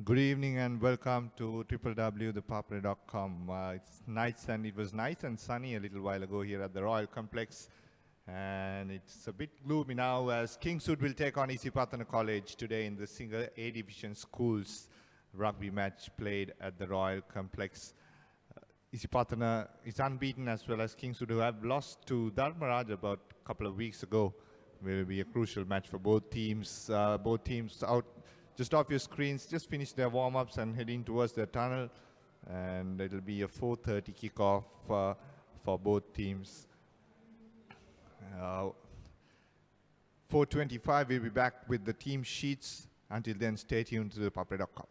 Good evening and welcome to www.ThePapare.com. It was nice and sunny a little while ago here at the Royal Complex, and it's a bit gloomy now as Kingswood will take on Isipathana College today in the single A Division schools rugby match played at the Royal Complex. Isipathana is unbeaten as well as Kingswood, who have lost to Dharmaraj about a couple of weeks ago. Will be a crucial match for both teams. Both teams out just off your screens, just finished their warm-ups and heading towards their tunnel, and it'll be a 4:30 kickoff for both teams. 4:25, we'll be back with the team sheets. Until then, stay tuned to ThePapare.com.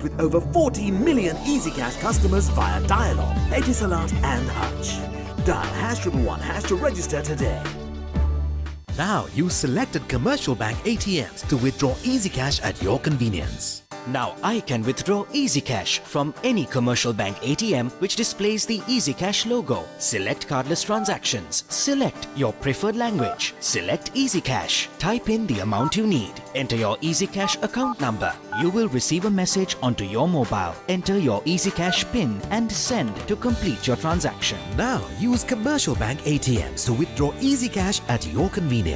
With over 40 million EasyCash customers via Dialogue, Etisalat and Hutch. Dial #111# to register today. Now use selected commercial bank ATMs to withdraw EasyCash at your convenience. Now I can withdraw EasyCash from any commercial bank ATM which displays the EasyCash logo. Select cardless transactions. Select your preferred language. Select EasyCash. Type in the amount you need. Enter your EasyCash account number. You will receive a message onto your mobile. Enter your EasyCash PIN and send to complete your transaction. Now use commercial bank ATMs to withdraw EasyCash at your convenience.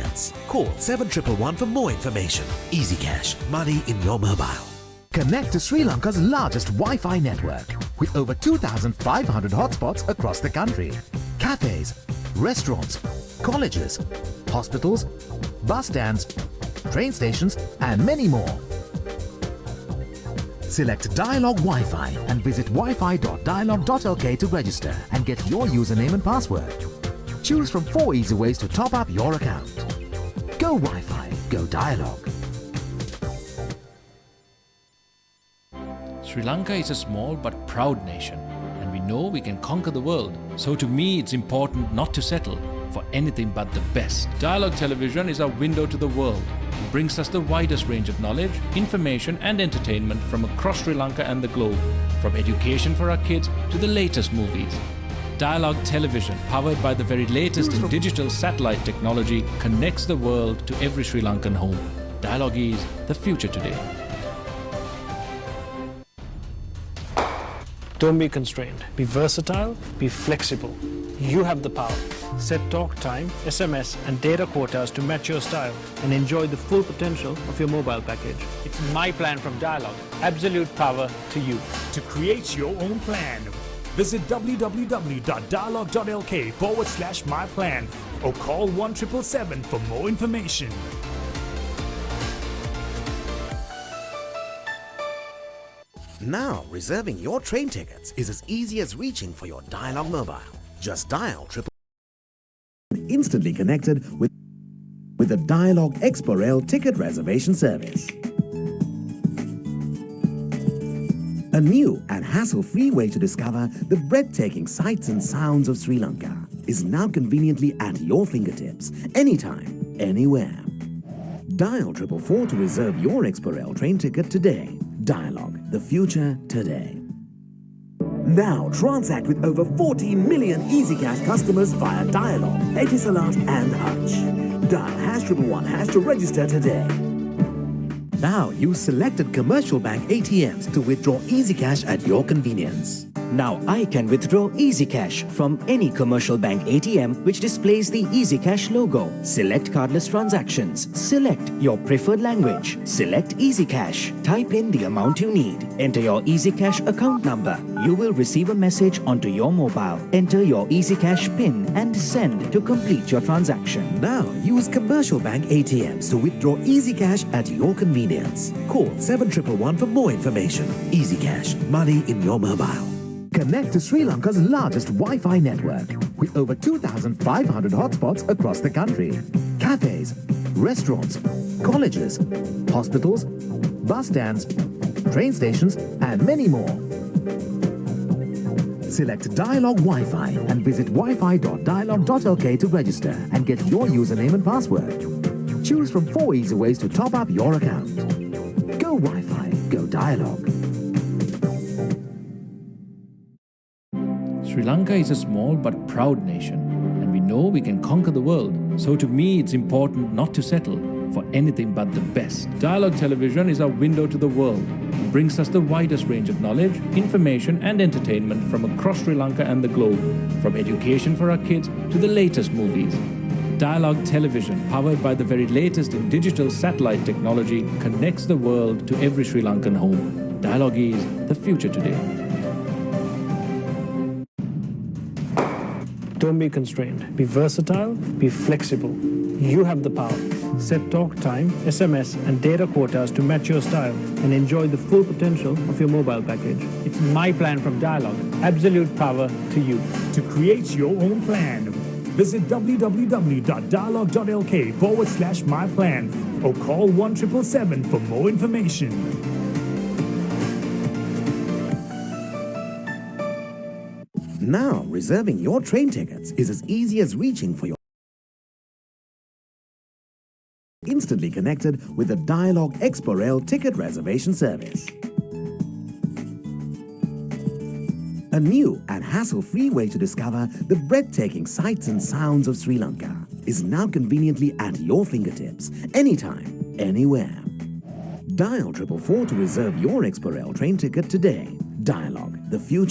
Call 7111 for more information. EasyCash, money in your mobile. Connect to Sri Lanka's largest Wi-Fi network with over 2,500 hotspots across the country. Cafes, restaurants, colleges, hospitals, bus stands, train stations and many more. Select Dialogue Wi-Fi and visit wifi.dialogue.lk to register and get your username and password. Choose from 4 easy ways to top up your account. Go Wi-Fi, go Dialogue. Sri Lanka is a small but proud nation, and we know we can conquer the world. So to me, it's important not to settle for anything but the best. Dialogue Television is our window to the world. It brings us the widest range of knowledge, information and entertainment from across Sri Lanka and the globe, from education for our kids to the latest movies. Dialogue Television, powered by the very latest in digital satellite technology, connects the world to every Sri Lankan home. Dialogue is the future today. Don't be constrained. Be versatile, be flexible. You have the power. Set talk time, SMS and data quotas to match your style and enjoy the full potential of your mobile package. It's my plan from Dialogue. Absolute power to you. To create your own plan, visit www.dialogue.lk/myplan or call 1777 for more information. Now, reserving your train tickets is as easy as reaching for your Dialogue mobile. Just dial instantly connected with the Dialogue Expo ticket reservation service. A new and hassle-free way to discover the breathtaking sights and sounds of Sri Lanka is now conveniently at your fingertips, anytime, anywhere. Dial 444 to reserve your Expo train ticket today. Dialogue, the future today. Now transact with over 40 million EasyCash customers via Dialogue, Etisalat and Hutch. Dial #111# to register today. Now use selected commercial bank ATMs to withdraw EasyCash at your convenience. Now I can withdraw EasyCash from any commercial bank ATM which displays the EasyCash logo. Select cardless transactions. Select your preferred language. Select EasyCash. Type in the amount you need. Enter your EasyCash account number. You will receive a message onto your mobile. Enter your EasyCash PIN and send to complete your transaction. Now use commercial bank ATMs to withdraw EasyCash at your convenience. Call 7111 for more information. EasyCash, money in your mobile. Connect to Sri Lanka's largest Wi-Fi network with over 2,500 hotspots across the country. Cafes, restaurants, colleges, hospitals, bus stands, train stations and many more. Select Dialogue Wi-Fi and visit wifi.dialogue.lk to register and get your username and password. Choose from 4 easy ways to top up your account. Go Wi-Fi, go Dialogue. Sri Lanka is a small but proud nation, and we know we can conquer the world. So to me, it's important not to settle for anything but the best. Dialogue Television is our window to the world. It brings us the widest range of knowledge, information and entertainment from across Sri Lanka and the globe, from education for our kids to the latest movies. Dialogue Television, powered by the very latest in digital satellite technology, connects the world to every Sri Lankan home. Dialogue is the future today. Don't be constrained. Be versatile, be flexible. You have the power. Set talk time, SMS and data quotas to match your style and enjoy the full potential of your mobile package. It's my plan from Dialogue. Absolute power to you. To create your own plan, visit www.dialogue.lk/myplan or call 1777 for more information. Now, reserving your train tickets is as easy as reaching for your instantly connected with the Dialogue Expo ticket reservation service. A new and hassle-free way to discover the breathtaking sights and sounds of Sri Lanka is now conveniently at your fingertips, anytime, anywhere. Dial 444 to reserve your Expo train ticket today. Dialogue, the future.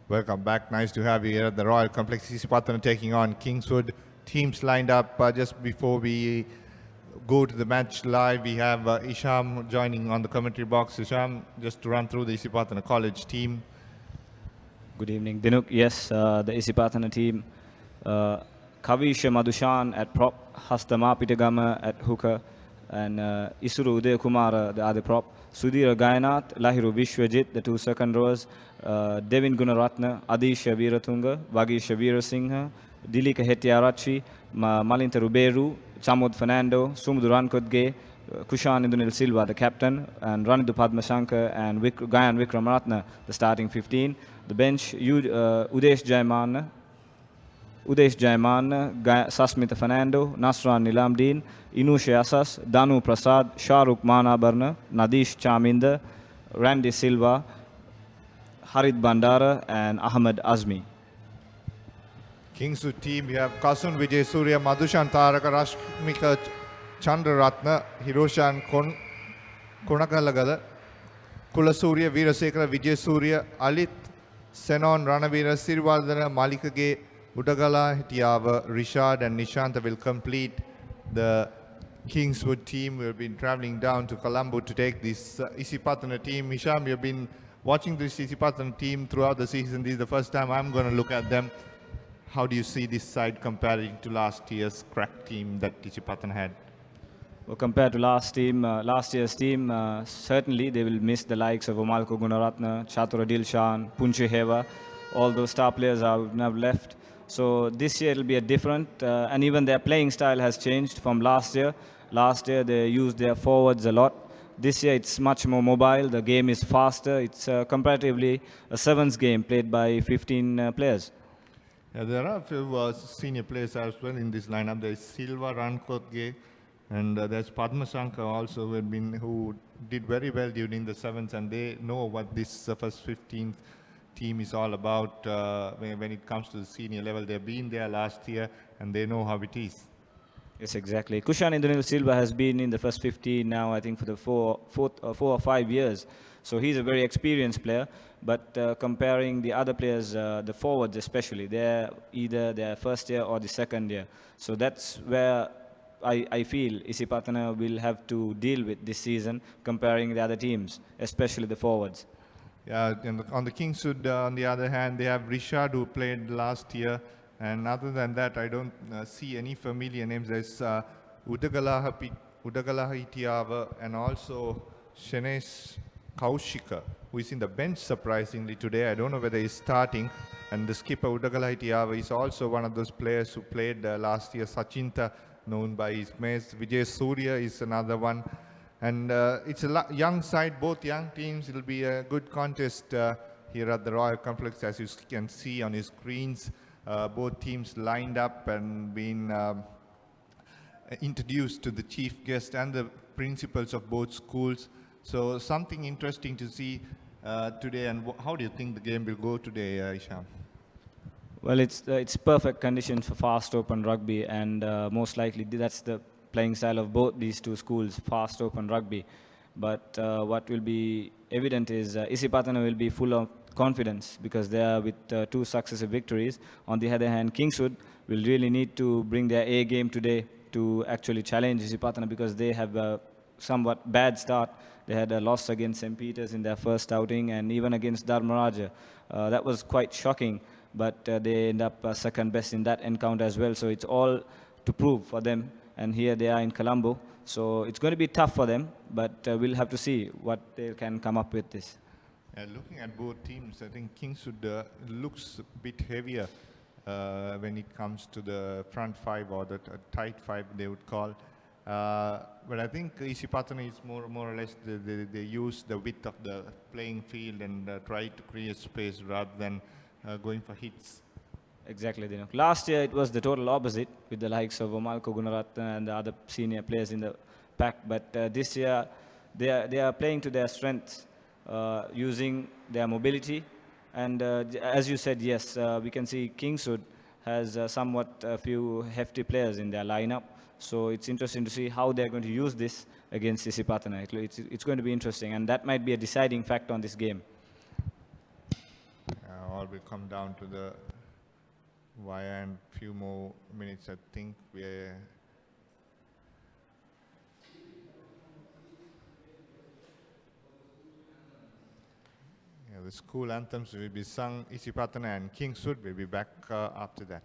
Welcome back. Nice to have you here at the Royal Complex. Isipathana taking on Kingswood. Teams lined up. Just before we go to the match live, we have Isham joining on the commentary box. Isham, just to run through the Isipathana College team. Good evening, Dinuk. Yes, the Isipathana team. Kavisha Madushan at prop, Hastama Pitagama at hooker, and Isuru Uday Kumara, the other prop. Sudhira Gayanath, Lahiru Vishwajit, the two second rowers. Devin Gunaratna, Adisha Veeratunga, Vagisha Veerasinghe, Dilika Hetiarachi, Malinta Ruberu, Chamod Fernando, Sumuduran Kodge, Kushan Indunil Silva, the captain, and Ranidu Padmashankar and Gayan Vikramaratna, the starting 15. The bench, Udesh Jaiman, Sasmita Fernando, Nasran Nilamdeen, Inusha Asas, Danu Prasad, Shahrukh Manabarna, Nadish Chaminda, Randy Silva, Harit Bandara and Ahmed Azmi. Kingswood team, we have Kasun Vijay Surya, Madhushan Taraka, Rashmika Chandraratna, Hiroshan Konakalagala, Kulasurya, Veerasekara, Vijay Surya, Alit, Senon, Ranavira, Sirivardhana, Malikage, Udagala, Hitiava, Rishad and Nishanta will complete the Kingswood team. We've been traveling down to Colombo to take this Isipathana team. Isham, you've been watching this Isipathana team throughout the season. This is the first time I'm going to look at them. How do you see this side comparing to last year's crack team that Isipathana had? Well, compared to last year's team, certainly they will miss the likes of Omalko Gunaratna, Chatura Dilshan, Punche Heva. All those star players have now left. So this year it will be a different, and even their playing style has changed from last year. Last year they used their forwards a lot. This year it's much more mobile. The game is faster. It's comparatively a sevens game played by 15 players. Yeah, there are a few senior players as well in this lineup. There's Silva Rankotge, and there's Padmashankar also who did very well during the sevens, and they know what this first 15th team is all about when it comes to the senior level. They've been there last year and they know how it is. Yes, exactly. Kushan Indunil Silva has been in the first 15 now, I think, for the four or 5 years. So he's a very experienced player. But comparing the other players, the forwards especially, they're either their first year or the second year. So that's where I feel Isipathana will have to deal with this season, comparing the other teams, especially the forwards. Yeah, and on the Kingswood, on the other hand, they have Rishad who played last year. And other than that, I don't see any familiar names. There's Udagala Itiava and also Shanesh Kaushika, who is in the bench surprisingly today. I don't know whether he's starting. And the skipper Udagala Itiava is also one of those players who played last year. Sachinta, known by his mates. Vijay Surya is another one. And it's a young side, both young teams. It'll be a good contest here at the Royal Complex, as you can see on your screens. Both teams lined up and been introduced to the chief guest and the principals of both schools. So something interesting to see today. And how do you think the game will go today, Isham? Well, it's perfect conditions for fast open rugby, and most likely that's the playing style of both these two schools, fast open rugby. But what will be evident is Isipathana will be full of confidence because they are with two successive victories. On the other hand, Kingswood will really need to bring their A game today to actually challenge Isipathana because they have a somewhat bad start. They had a loss against St. Peter's in their first outing and even against Dharmaraja. That was quite shocking, but they end up second best in that encounter as well. So it's all to prove for them. And here they are in Colombo. So it's going to be tough for them, but we'll have to see what they can come up with this. Looking at both teams, I think Kingswood looks a bit heavier when it comes to the front five or the tight five they would call. But I think Isipathana is more or less they use the width of the playing field and try to create space rather than going for hits. Exactly, Dinuk. Last year it was the total opposite with the likes of Omalko Gunaratna and the other senior players in the pack. But this year they are playing to their strengths, using their mobility. And as you said, yes, we can see Kingswood has somewhat a few hefty players in their lineup. So it's interesting to see how they're going to use this against Isipathana. It's going to be interesting, and that might be a deciding factor on this game. All will come down to the wire and few more minutes, I think. The school anthems will be sung. Isipathana and Kingswood will be back after that.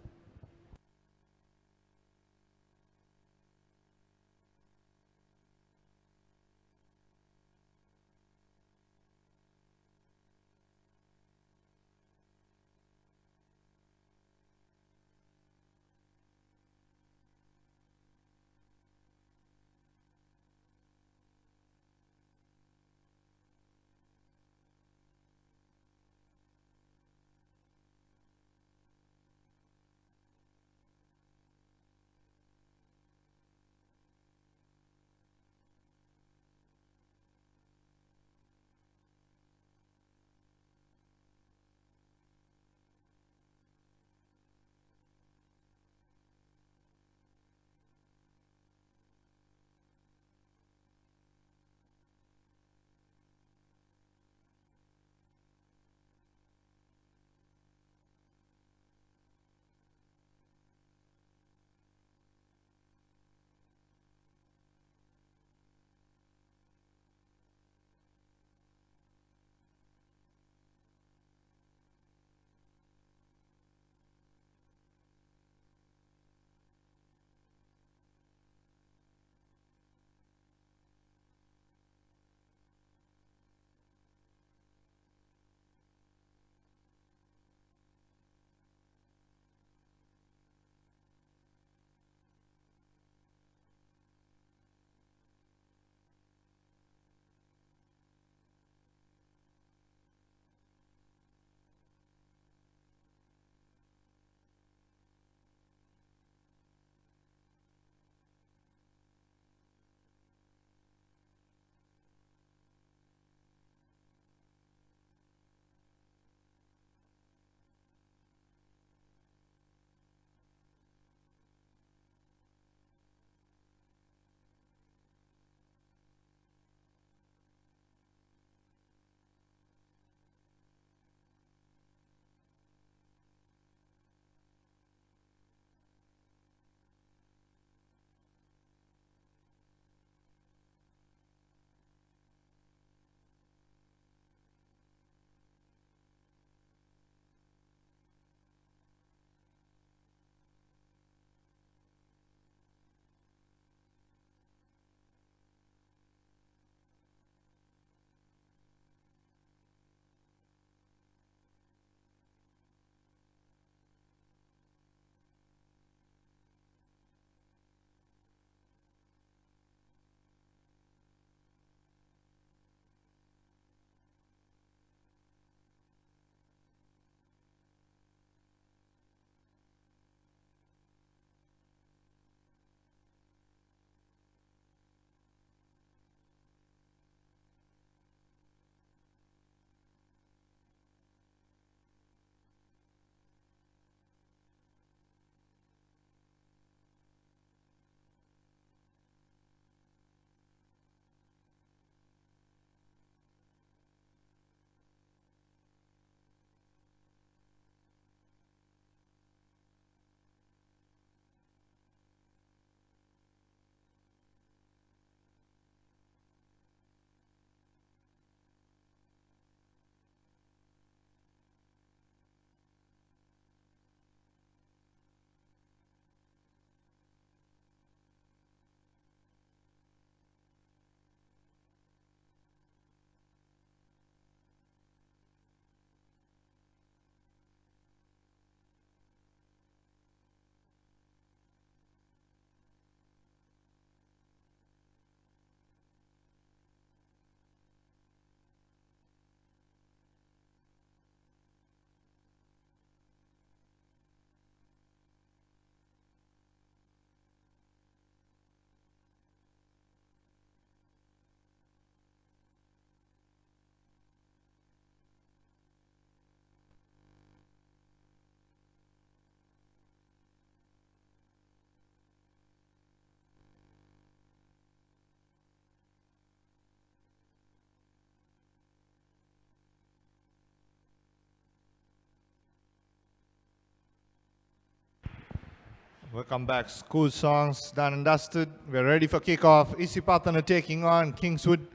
Welcome back. School songs done and dusted. We're ready for kickoff. Isipathana taking on Kingswood.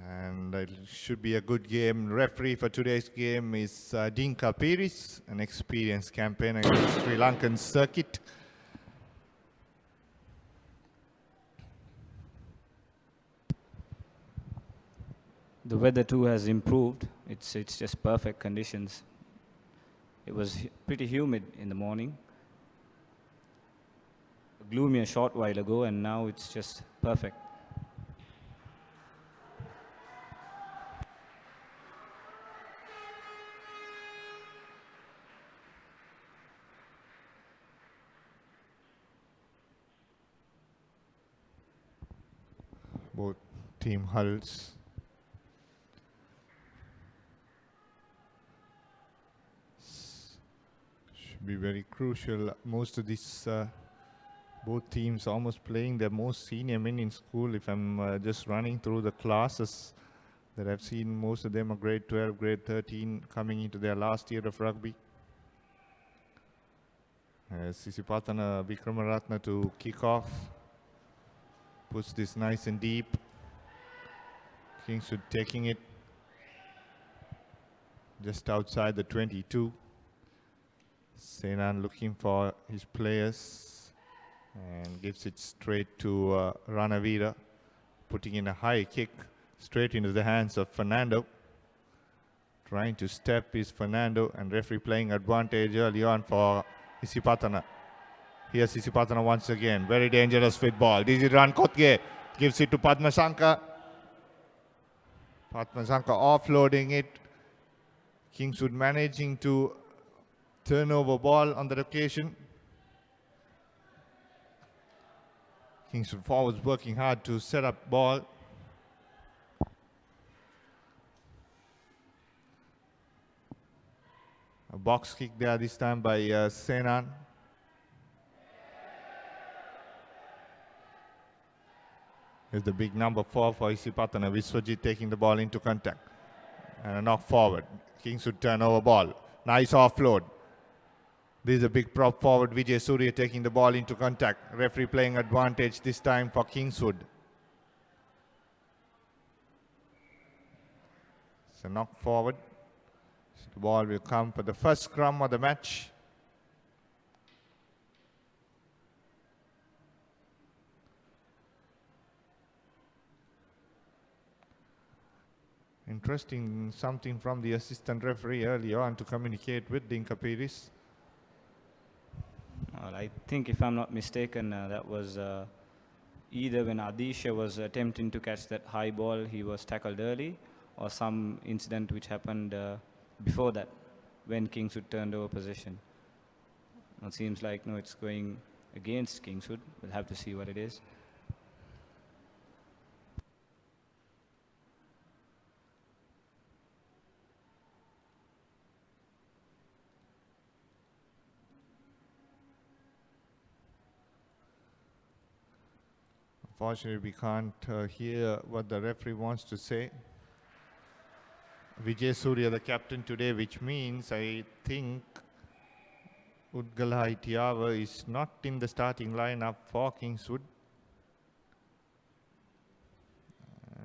And it should be a good game. Referee for today's game is Dinka Piris, an experienced campaigner in the Sri Lankan circuit. The weather too has improved. It's just perfect conditions. It was pretty humid in the morning, gloomy a short while ago, and now it's just perfect. Both team hulls. Should be very crucial. Most of these both teams almost playing their most senior men in school. If I'm just running through the classes that I've seen, most of them are grade 12, grade 13, coming into their last year of rugby. Isipathana Vikramaratna to kick off. Puts this nice and deep. Kingswood taking it just outside the 22. Senan looking for his players and gives it straight to Ranavira, putting in a high kick straight into the hands of Fernando. Trying to step is Fernando, and referee playing advantage early on for Isipathana. Here's Isipathana once again. Very dangerous with ball. This is Rankotge. Gives it to Padmasanka. Padmasanka offloading it. Kingswood managing to turn over ball on that occasion. Kingswood forwards working hard to set up ball. A box kick there this time by Senan. Here's the big number 4 for Isipathana. Viswajit taking the ball into contact. And a knock forward. Kingswood turn over ball. Nice offload. This is a big prop forward. Vijay Surya taking the ball into contact. Referee playing advantage this time for Kingswood. It's a knock forward. So the ball will come for the first scrum of the match. Interesting, something from the assistant referee early on to communicate with Dinka Piris. Well, I think, if I'm not mistaken, that was either when Adisha was attempting to catch that high ball, he was tackled early, or some incident which happened before that, when Kingswood turned over possession. It seems like, no, it's going against Kingswood. We'll have to see what it is. Unfortunately, we can't hear what the referee wants to say. Vijay Surya, the captain today, which means I think Udgala Itiava is not in the starting lineup for Kingswood.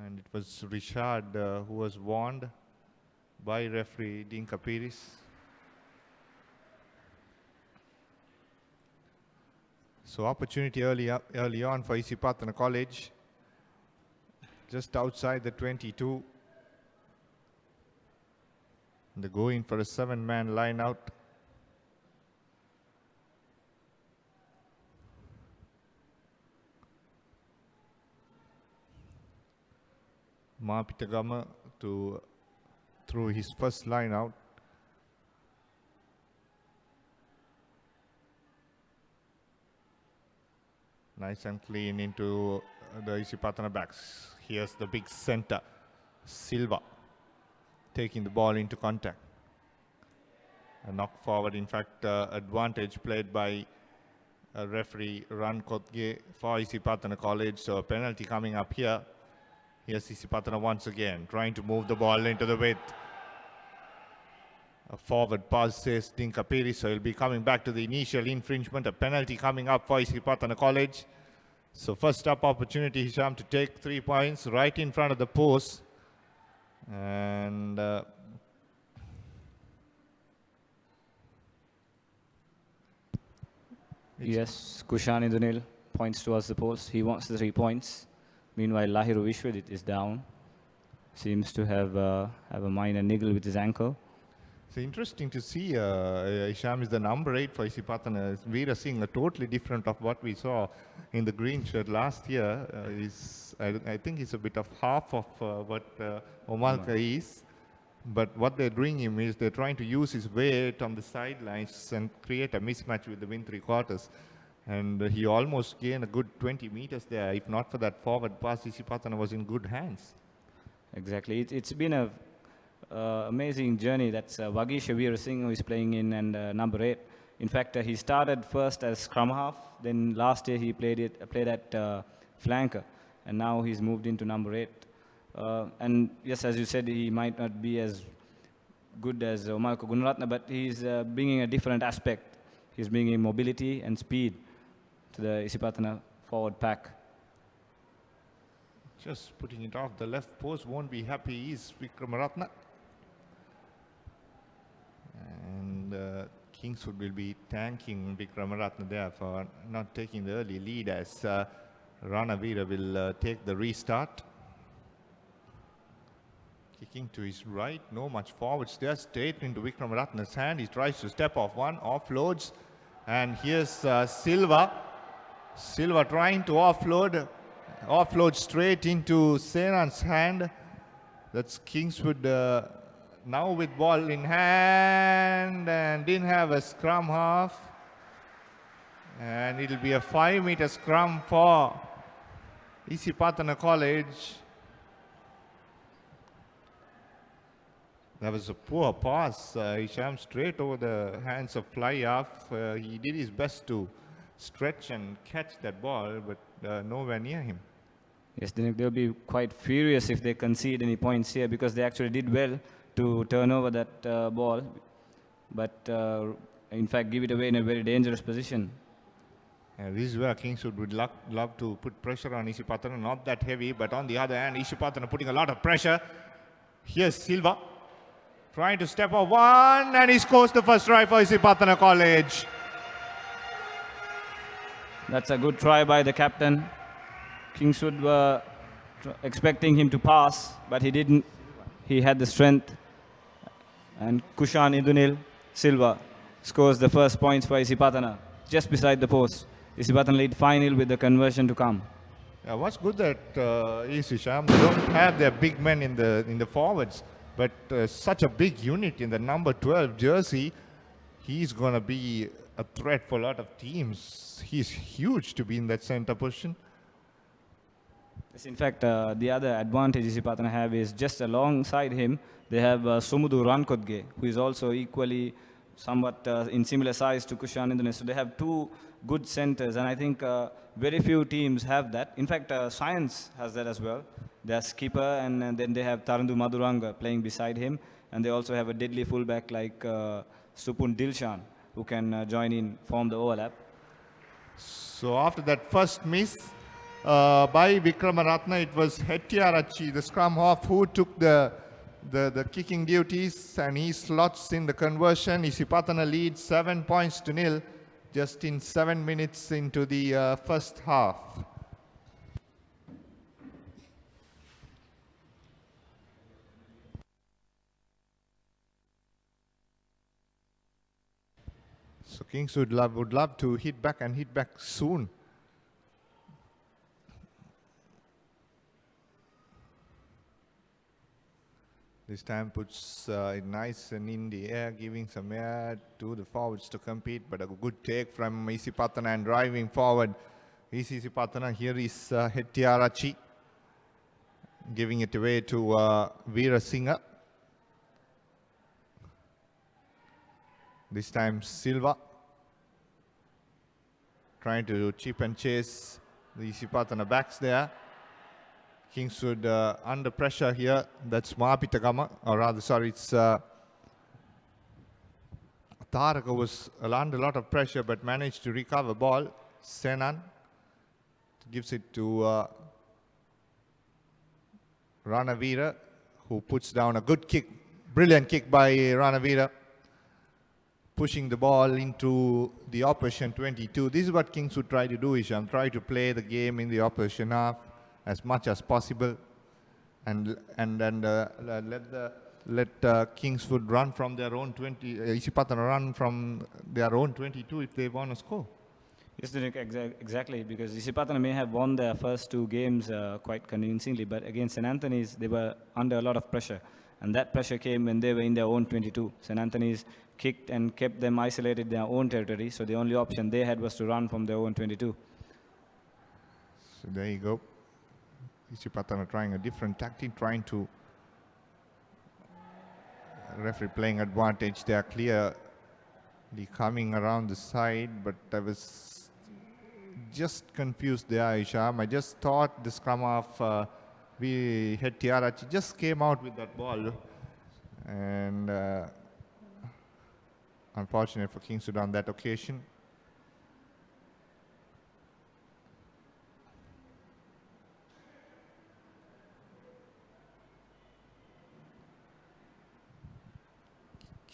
And it was Richard who was warned by referee Dinka Piris. So opportunity early on for Isipathana College, just outside the 22. They go in for a 7-man line out. Mapitagama through his first line out. Nice and clean into the Isipathana backs. Here's the big center, Silva, taking the ball into contact. A knock forward, in fact, advantage played by referee Ran Kotge for Isipathana College. So a penalty coming up here. Here's Isipathana once again, trying to move the ball into the width. A forward pass says Dinkapiri, so he'll be coming back to the initial infringement. A penalty coming up for Isipathana College. So first up opportunity, Hisham, to take 3 points right in front of the post. And yes, Kushan Idunil points towards the post. He wants the 3 points. Meanwhile, Lahiru Vishwadit is down. Seems to have a minor niggle with his ankle. it's interesting to see Hisham is the number 8 for Isipathana. Veera Singh, totally different of what we saw in the green shirt last year. I think he's a bit of half of what Omalka is. But what they're doing him is they're trying to use his weight on the sidelines and create a mismatch with the win 3/4. And he almost gained a good 20 meters there. If not for that forward pass, Isipathana was in good hands. Exactly. It's been a amazing journey. That's Vagish Veera Singh who is playing in, and number 8. In fact, he started first as scrum half. Then last year he played at flanker, and now he's moved into number 8. And yes, as you said, he might not be as good as Omalka Gunaratna, but he's bringing a different aspect. He's bringing mobility and speed to the Isipathana forward pack. Just putting it off the left post, won't be happy is Vikramaratna. And Kingswood will be thanking Vikramaratna there for not taking the early lead, as Rana Veera will take the restart. Kicking to his right, no much forwards there, straight into Vikramaratna's hand. He tries to step off one, offloads. And here's Silva. Silva trying to offload straight into Senan's hand. That's Kingswood now with ball in hand and didn't have a scrum half. And it'll be a 5-meter scrum for Isipathana College. That was a poor pass. Hisham straight over the hands of fly-off. He did his best to stretch and catch that ball, but nowhere near him. Yes, they'll be quite furious if they concede any points here, because they actually did well to turn over that ball, but in fact give it away in a very dangerous position. This is where Kingswood would love to put pressure on Isipathana, not that heavy, but on the other hand, Isipathana putting a lot of pressure. Here's Silva trying to step off one, and he scores the first try for Isipathana College. That's a good try by the captain. Kingswood were expecting him to pass, but he didn't. He had the strength. And Kushan Idunil Silva scores the first points for Isipathana, just beside the post. Isipathana lead final with the conversion to come. Yeah, what's good that is Hisham, they don't have their big men in the forwards, but such a big unit in the number 12 jersey. He's going to be a threat for a lot of teams. He's huge to be in that center position. Yes, in fact, the other advantage Isipathana have is just alongside him, they have Sumudu Rankodge, who is also equally somewhat in similar size to Kushan Idunil. So they have 2 good centers, and I think very few teams have that. In fact, Science has that as well. Their skipper, and then they have Tarandu Maduranga playing beside him, and they also have a deadly fullback like Supun Dilshan, who can join in, form the overlap. So after that first miss by Vikramaratna, it was Hettiarachi, the scrum half, who took the kicking duties, and he slots in the conversion. Isipathana leads 7 points to nil just in 7 minutes into the first half. So Kingswood would love to hit back and hit back soon. This time puts it nice and in the air, giving some air to the forwards to compete, but a good take from Isipathana and driving forward. Isipathana, here is Hettiarachi giving it away to Veera Singh. This time Silva trying to chip and chase the Isipathana backs there. Kingswood under pressure here. That's Mahapitagama, or rather, sorry, it's Taraka was under a lot of pressure but managed to recover ball. Senan gives it to Ranavira, who puts down a good kick. Brilliant kick by Ranavira, pushing the ball into the opposition 22. This is what Kings would try to do, Isham. Try to play the game in the opposition half as much as possible, and let Kingswood run from their own 20. Isipathana run from their own 22 if they want to score. Yes, Dinesh, exactly, because Isipathana may have won their first two games quite convincingly, but against St. Anthony's, they were under a lot of pressure. And that pressure came when they were in their own 22. St. Anthony's kicked and kept them isolated in their own territory, so the only option they had was to run from their own 22. So there you go. Isipathana trying a different tactic, trying to referee playing advantage. They are clearly coming around the side, but I was just confused there, Isham. I just thought the scrum of we had Tiarachi just came out with that ball, and unfortunate for Kingswood on that occasion.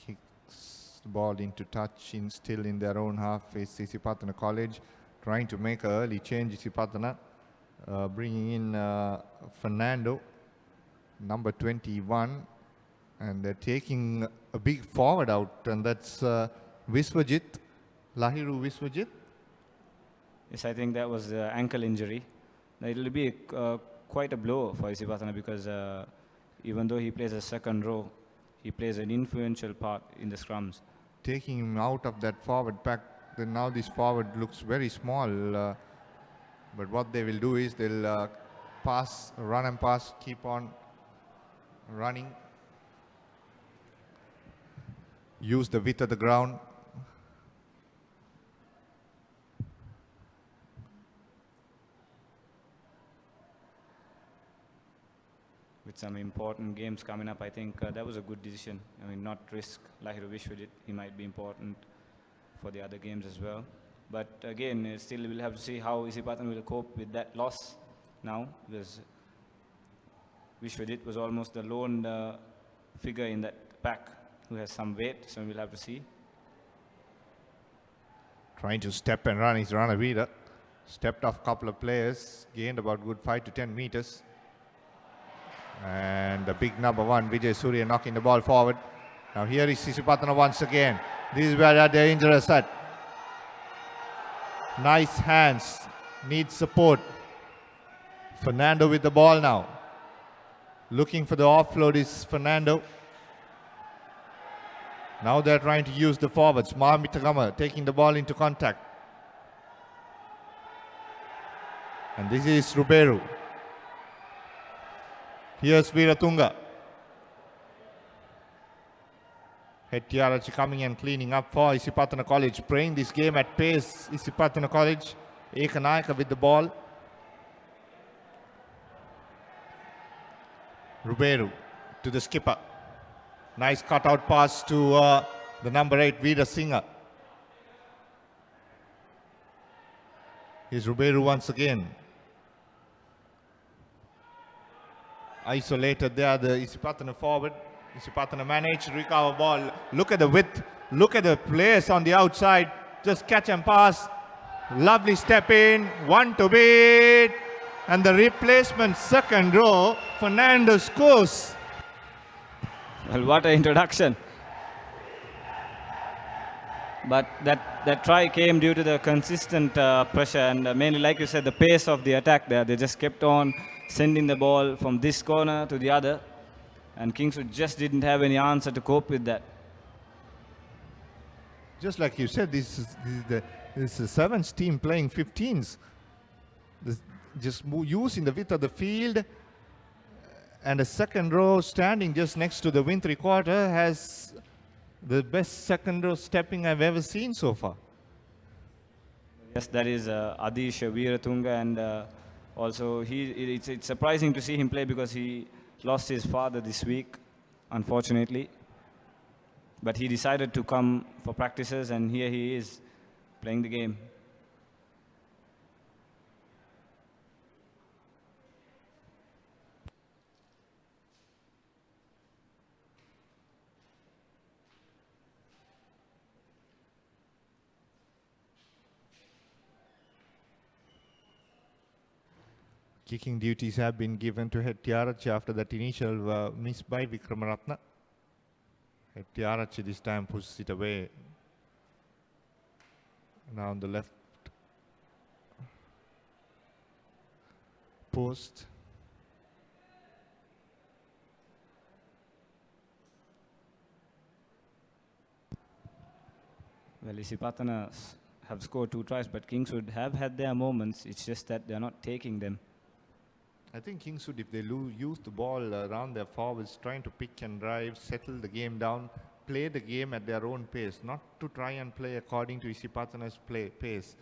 Kicks the ball into touch, still in their own half. Is Isipathana College trying to make an early change. Isipathana bringing in Fernando, number 21, and they're taking a big forward out, and that's Viswajit, Lahiru Viswajit. Yes, I think that was the ankle injury. It will be quite a blow for Isipathana because even though he plays a second row, he plays an influential part in the scrums. Taking him out of that forward pack, then now this forward looks very small. But what they will do is they'll pass, run and pass, keep on running. Use the width of the ground. With some important games coming up, I think that was a good decision. I mean, not risk Lahiru Vishwajit. He might be important for the other games as well. But again, still we'll have to see how Isipathana will cope with that loss now, because Vishwajit was almost the lone figure in that pack who has some weight, so we'll have to see. Trying to step and run is Ranavira. Stepped off a couple of players, gained about good 5 to 10 meters. And the big number one, Vijay Surya, knocking the ball forward. Now here is Isipathana once again. This is where they're dangerous at. Nice hands, needs support. Fernando with the ball now. Looking for the offload is Fernando. Now they're trying to use the forwards. Mitagama taking the ball into contact. And this is Ruberu. Here's Veeratunga. Hettiarachi coming and cleaning up for Isipathana College. Playing this game at pace. Isipathana College. Ekanayaka with the ball. Ruberu to the skipper. Nice cutout pass to the number 8, Veera Singha. Here's Ruberu once again. Isolated there, the Isipathana forward. Isipathana managed to recover ball. Look at the width. Look at the players on the outside. Just catch and pass. Lovely step in. One to beat. And the replacement second row, Fernando scores. Well, what an introduction. But that try came due to the consistent pressure and mainly, like you said, the pace of the attack there. They just kept on sending the ball from this corner to the other. And Kingswood just didn't have any answer to cope with that. Just like you said, this is the sevens team playing 15s. Just using the width of the field, and the second row standing just next to the wing three-quarter has the best second row stepping I've ever seen so far. Yes, that is Adish Veeratunga, and also it's surprising to see him play because he lost his father this week, unfortunately. but he decided to come for practices, and here he is playing the game. Kicking duties have been given to Hettiarachchi after that initial miss by Vikramaratne. Hettiarachchi this time pushes it away. Now on the left post. Well, Isipathana have scored 2 tries, but Kingswood have had their moments. It's just that they're not taking them. I think Kingswood, if they use the ball around their forwards, trying to pick and drive, settle the game down, play the game at their own pace, not to try and play according to Isipathana's pace.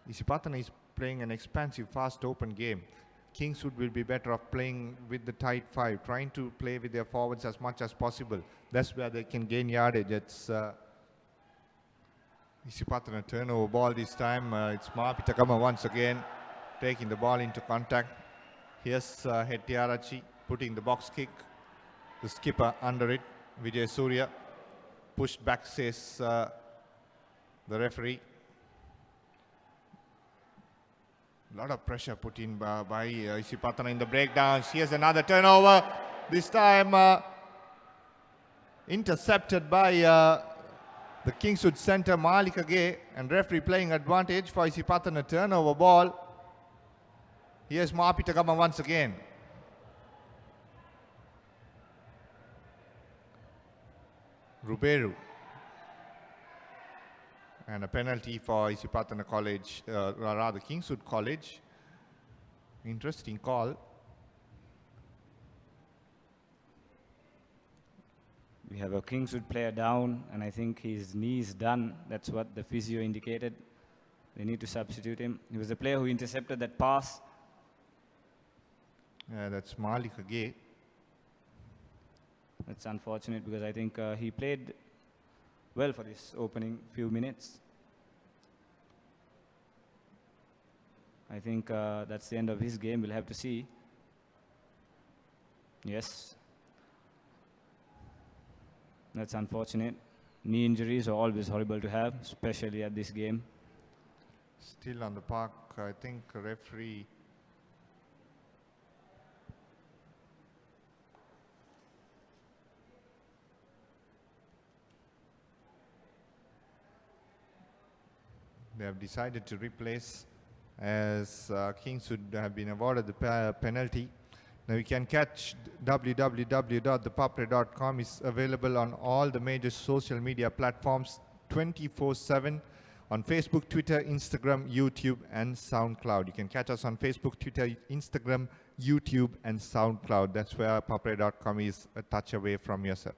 Isipathana is playing an expansive, fast, open game. Kingswood will be better off playing with the tight 5, trying to play with their forwards as much as possible. That's where they can gain yardage. It's Isipathana turnover ball this time. It's Mahapitakama once again taking the ball into contact. Here's Hettiarachchi putting the box kick. The skipper under it, Vijay Surya. Pushed back, says the referee. A lot of pressure put in by Isipathana in the breakdowns. Here's another turnover. This time intercepted by the Kingswood centre Malika Gay, and referee playing advantage for Isipathana turnover ball. Here's Mahapitakama once again. Ruberu. And a penalty for Isipathana College, rather Kingswood College. Interesting call. We have a Kingswood player down, and I think his knee is done. That's what the physio indicated. They need to substitute him. He was the player who intercepted that pass. That's Malika Gay. That's unfortunate because I think he played well for this opening few minutes. I think that's the end of his game. We'll have to see. Yes. That's unfortunate. Knee injuries are always horrible to have, especially at this game. Still on the park, I think referee. They have decided to replace, as Kingswood have been awarded the penalty. Now you can catch www.ThePapare.com. is available on all the major social media platforms 24/7 on Facebook, Twitter, Instagram, YouTube, and SoundCloud. You can catch us on Facebook, Twitter, Instagram, YouTube, and SoundCloud. That's where ThePapare.com is a touch away from yourself.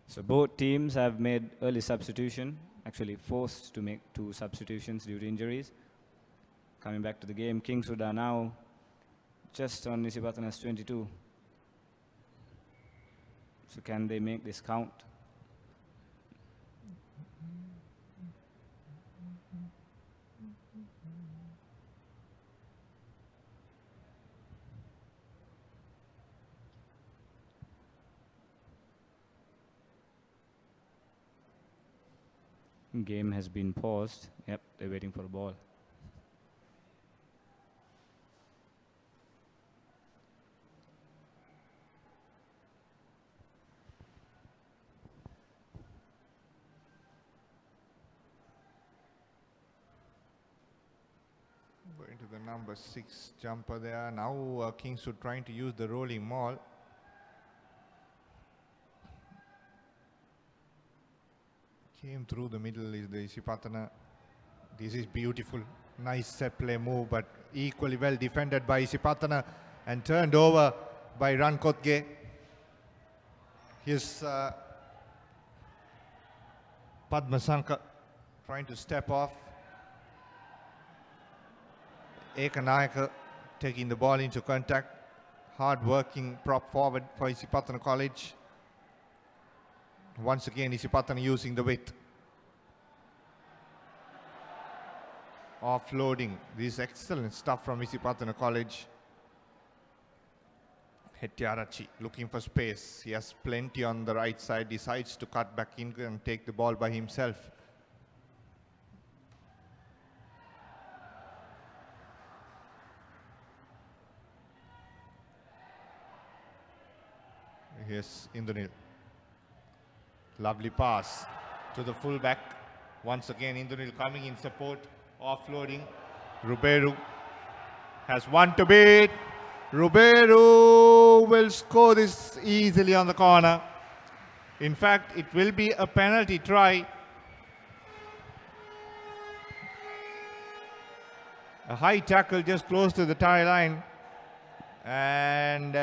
So both teams have made early substitution, actually forced to make 2 substitutions due to injuries. Coming back to the game, Kingswood are now just on Isipathana's 22. So can they make this count? Game has been paused. Yep, they're waiting for a ball. Going to the number 6 jumper there. Now Kingswood trying to use the rolling maul. Came through the middle is the Isipathana. This is beautiful. Nice set play move, but equally well defended by Isipathana and turned over by Rankotge. Here's Padmasanka trying to step off. Ekanayaka taking the ball into contact. hard-working prop forward for Isipathana College. Once again, Isipathana using the width. Offloading. This is excellent stuff from Isipathana College. Hettiarachi looking for space. He has plenty on the right side. Decides to cut back in and take the ball by himself. Here's Indranil. Lovely pass to the fullback. Once again, Indranil coming in support. Offloading. Ruberu has one to beat. Ruberu will score this easily on the corner. In fact, it will be a penalty try. A high tackle just close to the tie line. And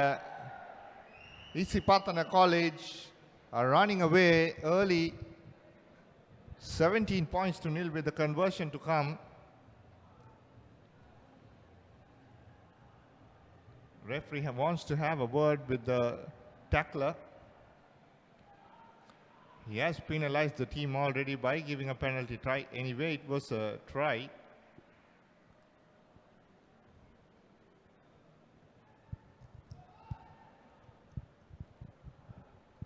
Isipathana College are running away early. 17 points to nil with the conversion to come. Referee wants to have a word with the tackler. He has penalized the team already by giving a penalty try. Anyway, it was a try.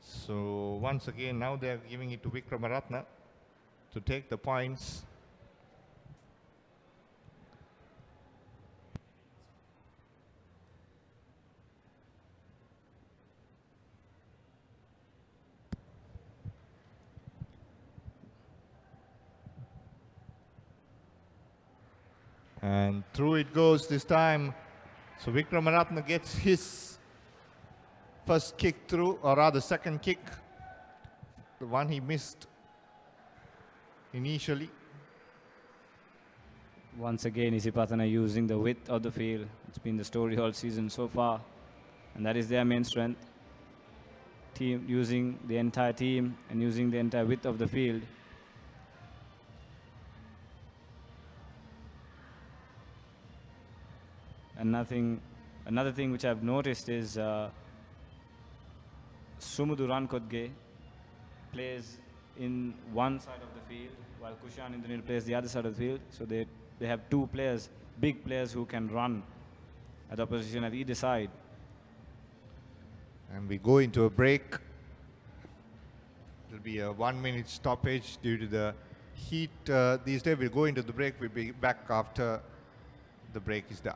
So once again, now they are giving it to Vikramaratne to take the points. And through it goes this time. So Vikramaratne gets his first kick through, or rather second kick. The one he missed initially. Once again, Isipathana using the width of the field. It's been the story all season so far, and that is their main strength. Team using the entire team and using the entire width of the field. And another thing which I've noticed is Sumudu Rankodge plays in one side of the field while Kushan Indranil plays the other side of the field. So they have two players, big players who can run at the opposition at either side. And we go into a break. It'll be a 1 minute stoppage due to the heat these days. We'll go into the break. We'll be back after the break is done.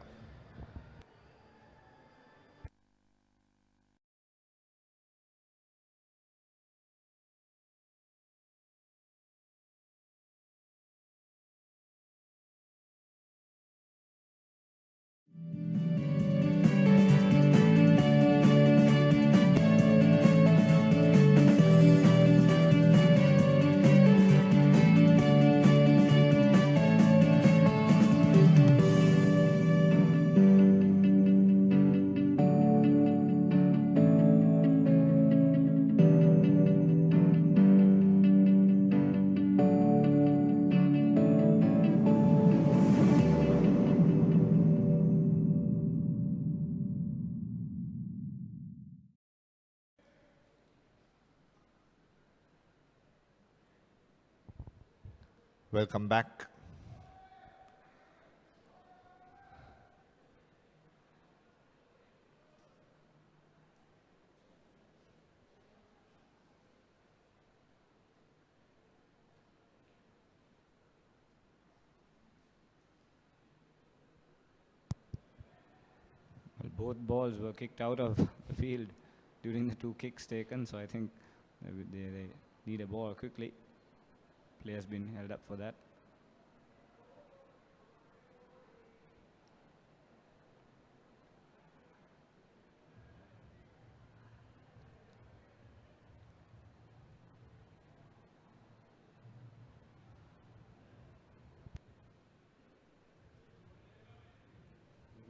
Welcome back. Well, both balls were kicked out of the field during the two kicks taken, so I think they need a ball quickly. Player's been held up for that.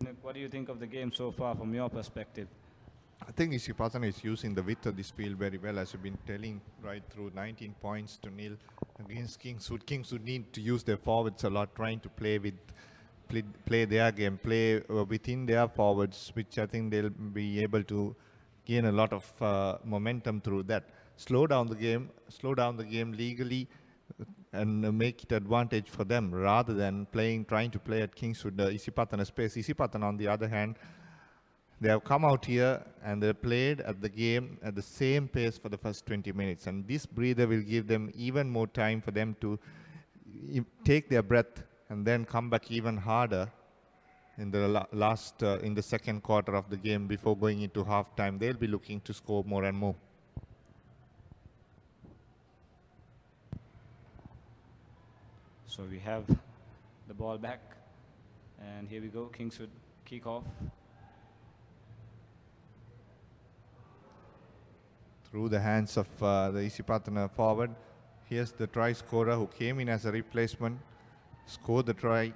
Nick, what do you think of the game so far from your perspective? I think Isipathana is using the width of this field very well, as you've been telling right through. 19 points to nil against Kingswood. Kingswood need to use their forwards a lot, trying to play with play their game, play within their forwards, which I think they'll be able to gain a lot of momentum through that. Slow down the game legally, and make it advantage for them rather than trying to play at Kingswood, Isipathana space. Isipathana, on the other hand, they have come out here and they played at the game at the same pace for the first 20 minutes. And this breather will give them even more time for them to take their breath and then come back even harder in the in the second quarter of the game before going into halftime. They'll be looking to score more and more. So we have the ball back, and here we go, Kingswood kick off. Through the hands of the Isipathana forward. Here's the try scorer who came in as a replacement, scored the try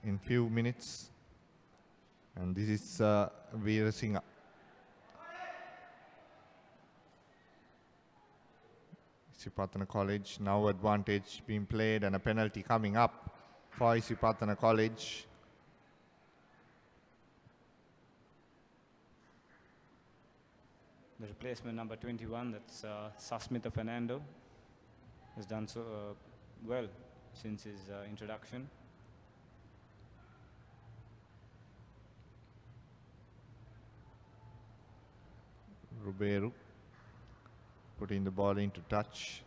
in few minutes. And this is Veera Singh. Isipathana College, now advantage being played and a penalty coming up for Isipathana College. The replacement number 21, that's Sasmitha Fernando, has done so well since his introduction. Ruberu putting the ball into touch.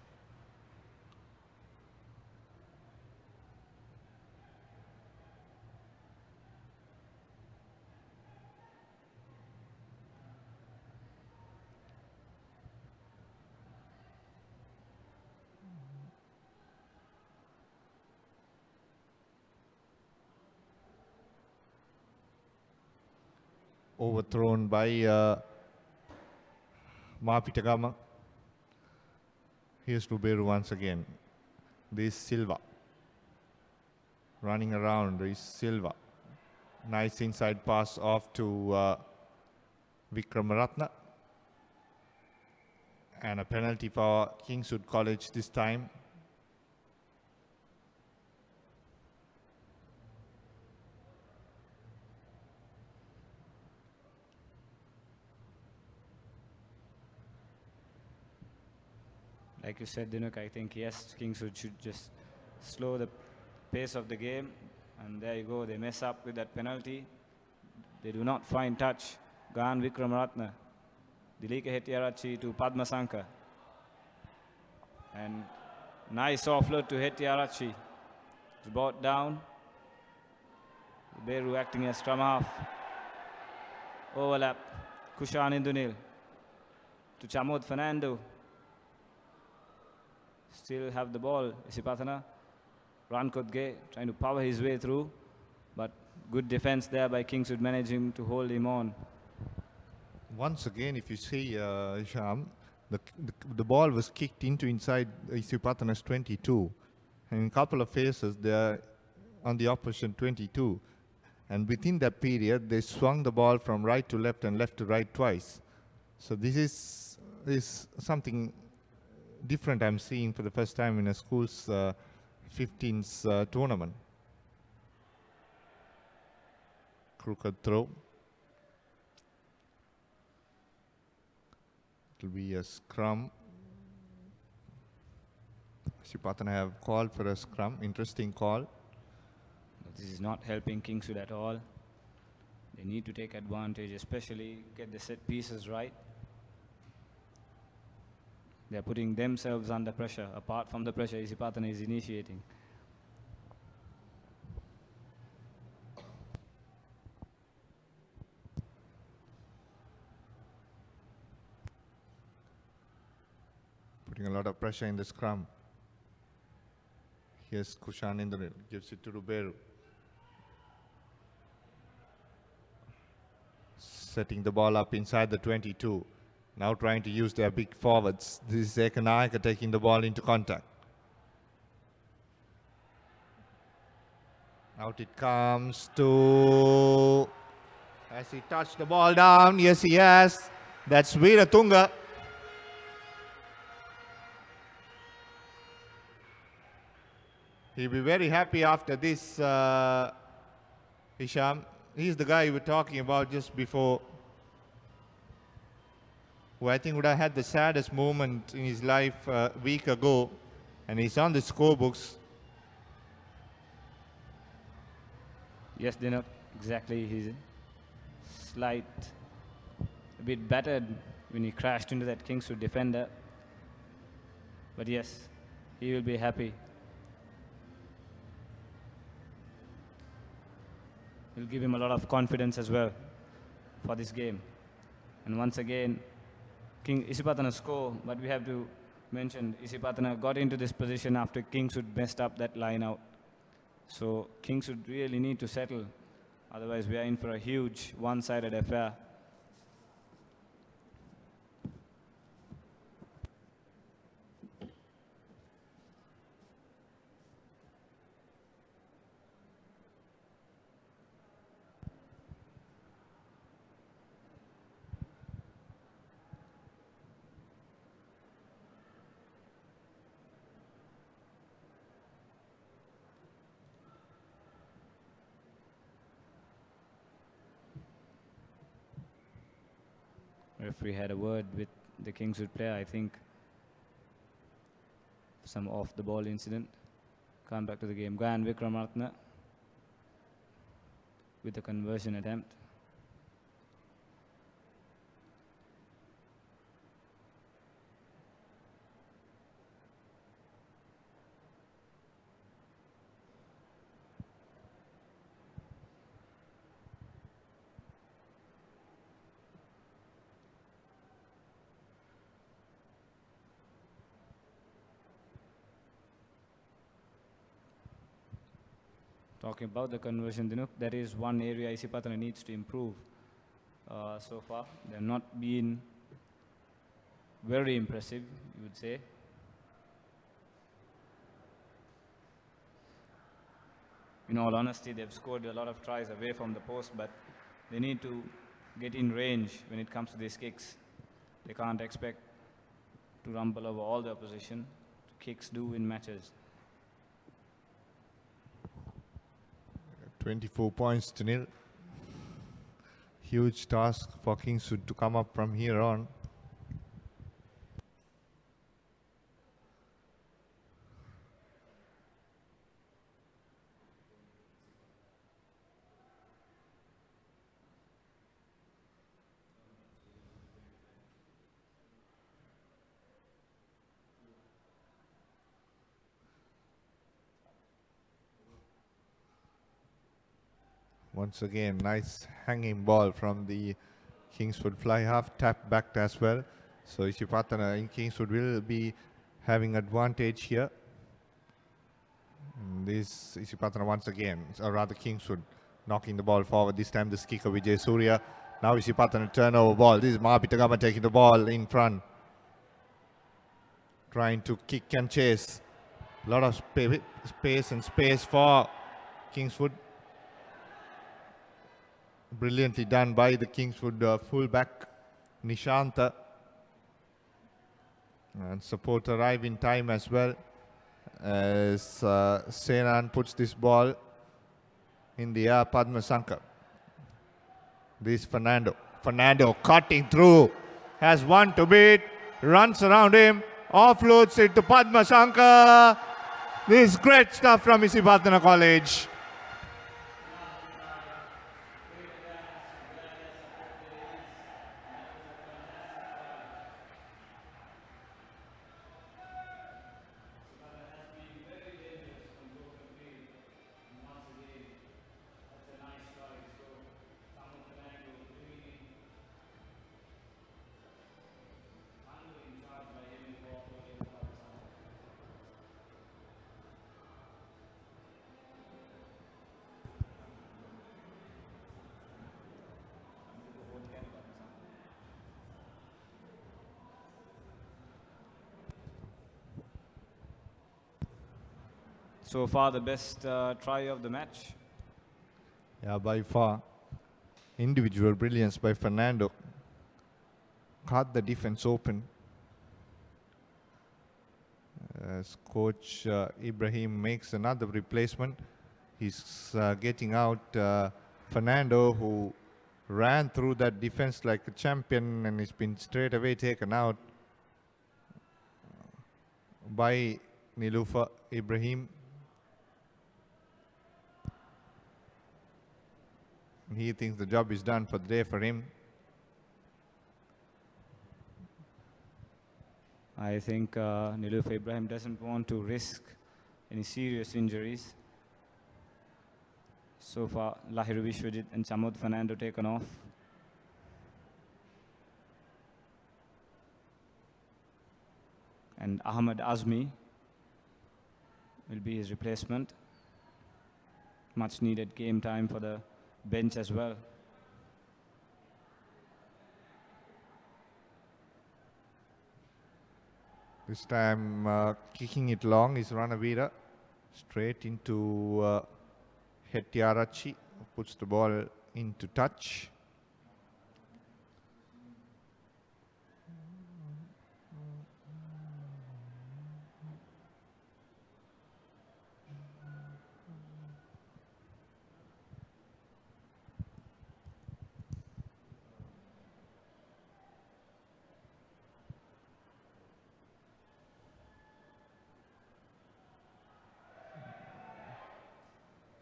Overthrown by Mapitagama. Here's Ruberu once again. This Silva. Running around is Silva. Nice inside pass off to Vikramaratna. And a penalty for Kingswood College this time. Like you said, Dinuk, I think, yes, Kingswood should just slow the pace of the game. And there you go, they mess up with that penalty. They do not find touch. Gan Vikramaratna. Dilika Hettiarachchi to Padma Sanka. And nice offload to Hettiarachchi. It's brought down. Beru acting as scrum half. Overlap. Kushan Indunil to Chamod Fernando. Still have the ball, Isipathana. Rankodge trying to power his way through, but good defense there by Kingswood, managing to hold him on. Once again, if you see, Sham, the ball was kicked into inside Isipathana's 22. And in a couple of phases, they are on the opposition 22. And within that period, they swung the ball from right to left and left to right twice. So this is something different I'm seeing for the first time in a school's 15s tournament. Crooked throw. It will be a scrum. Isipathana have called for a scrum. Interesting call. This is not helping Kingswood at all. They need to take advantage, especially get the set pieces right. They're putting themselves under pressure. Apart from the pressure Isipathana is initiating. Putting a lot of pressure in the scrum. Here's Kushan Indranil, gives it to Ruberu. Setting the ball up inside the 22. Now trying to use their big forwards. This is Ekanayaka taking the ball into contact. Out it comes to... Has he touched the ball down? Yes, he has. That's Veera Tunga. He'll be very happy after this, Hisham. He's the guy we were talking about just before, who I think would have had the saddest moment in his life a week ago, and he's on the scorebooks. Yes, Dinuk, exactly. He's a bit battered when he crashed into that Kingswood defender. But yes, he will be happy. Will give him a lot of confidence as well for this game. And once again, Isipathana score, but we have to mention Isipathana got into this position after Kingswood messed up that line out. So Kingswood really need to settle, otherwise we are in for a huge one-sided affair. Referee had a word with the Kingswood player, I think. Some off-the-ball incident. Come back to the game. Gayan Vikramartne with the conversion attempt. Talking about the conversion, Dinuk, that is one area Isipathana needs to improve. So far, they have not been very impressive, you would say. In all honesty, they've scored a lot of tries away from the post, but they need to get in range when it comes to these kicks. They can't expect to rumble over all the opposition. Kicks do win matches. 24 points to nil. Huge task for Kingswood to come up from here on. Once again, nice hanging ball from the Kingswood fly half, tap back as well. So Isipathana in Kingswood will be having advantage here. And this Isipathana once again, or rather Kingswood, knocking the ball forward. This time the kicker Vijay Surya. Now Isipathana turnover ball. This is Mahapitagama taking the ball in front. Trying to kick and chase. A lot of space for Kingswood. Brilliantly done by the Kingswood fullback Nishanta, and support arrive in time as well as Senan puts this ball in the air. Padma Sankar. This Fernando cutting through, has one to beat, runs around him, offloads it to Padma Sankar. This is great stuff from Isipathana College. So far, the best try of the match. Yeah, by far. Individual brilliance by Fernando. Caught the defense open. as coach Ibrahim makes another replacement. He's getting out Fernando, who ran through that defense like a champion, and he's been straight away taken out by Niloufer Ibrahim. He thinks the job is done for the day for him. I think Niloufer Ibrahim doesn't want to risk any serious injuries. So far, Lahiru Vishwajit and Samud Fernando taken off. And Ahmed Azmi will be his replacement. Much needed game time for the bench as well. This time kicking it long is Ranavira. Straight into Hetiarachi. Puts the ball into touch.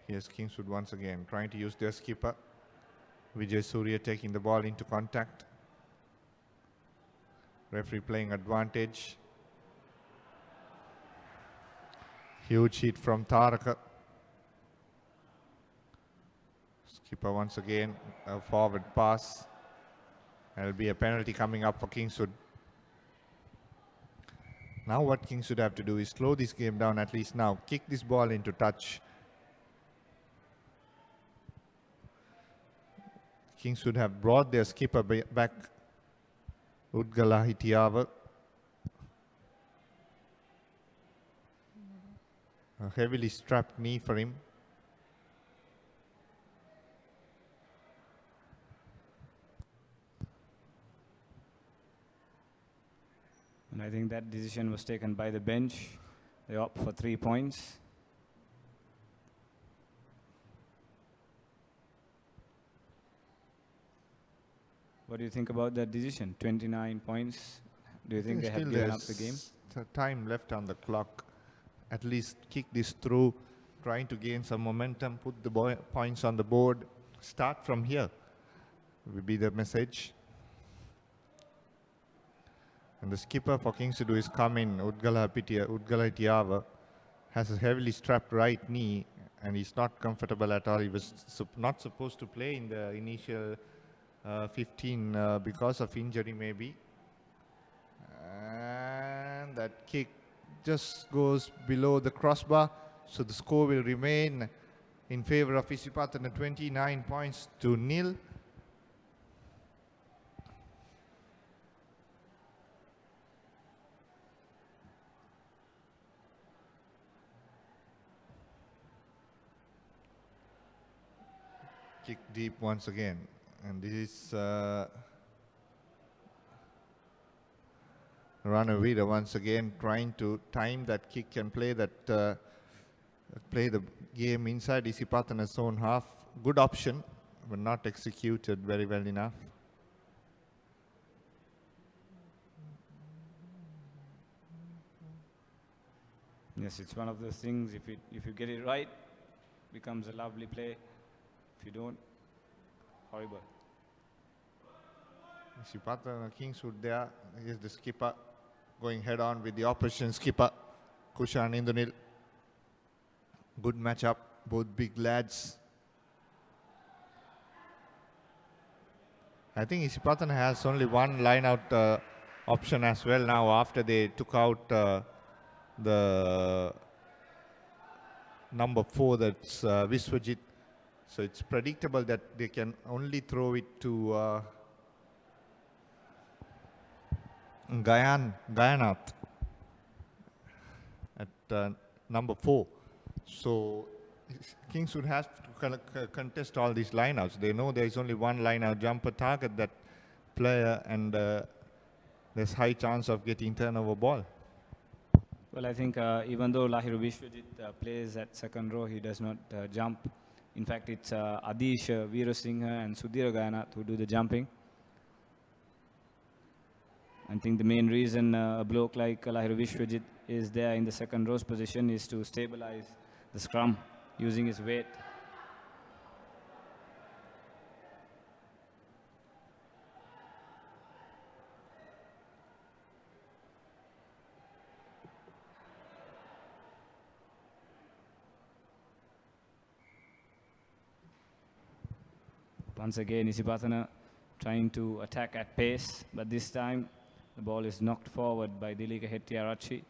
Here's Kingswood once again, trying to use their skipper. Vijay Surya taking the ball into contact. Referee playing advantage. Huge hit from Taraka. Skipper once again, a forward pass. There'll be a penalty coming up for Kingswood. Now what Kingswood have to do is slow this game down at least now. Kick this ball into touch. Kingswood have brought their skipper back, Udgala Hitiava. A heavily strapped knee for him. And I think that decision was taken by the bench. They opt for 3 points. What do you think about that decision? 29 points. Do you think they have given up the game? Time left on the clock. At least kick this through, trying to gain some momentum, put the points on the board. Start from here will be the message. And the skipper for Kingswood is coming, Udgala Hitiava, has a heavily strapped right knee and he's not comfortable at all. He was not supposed to play in the initial 15 because of injury maybe. And that kick just goes below the crossbar. So the score will remain in favor of Isipathana, 29 points to 0. Kick deep once again. And this is Ranavira once again trying to time that kick and play that play the game inside Isipathana's own half. Good option, but not executed very well enough. Yes, it's one of those things. If you get it right, becomes a lovely play. If you don't, horrible. Isipathana Kingswood there. Here's the skipper going head on with the opposition skipper, Kushan Indunil. Good matchup, both big lads. I think Isipathana has only one line out option as well now after they took out the number 4, that's Vishwajit. So it's predictable that they can only throw it to Gayanath at number 4. So Kingswood has to contest all these lineouts. They know there is only one lineout jumper, target that player, and there's high chance of getting turnover ball. Well, I think even though Lahiru Vishwajit plays at second row, he does not jump. In fact, it's Adish Veerasinghe and Sudhir Gayanat who do the jumping. I think the main reason a bloke like Lahiru Vishwajit is there in the second row's position is to stabilize the scrum using his weight. Once again, Isipathana trying to attack at pace, but this time the ball is knocked forward by Dilika Hettiarachchi.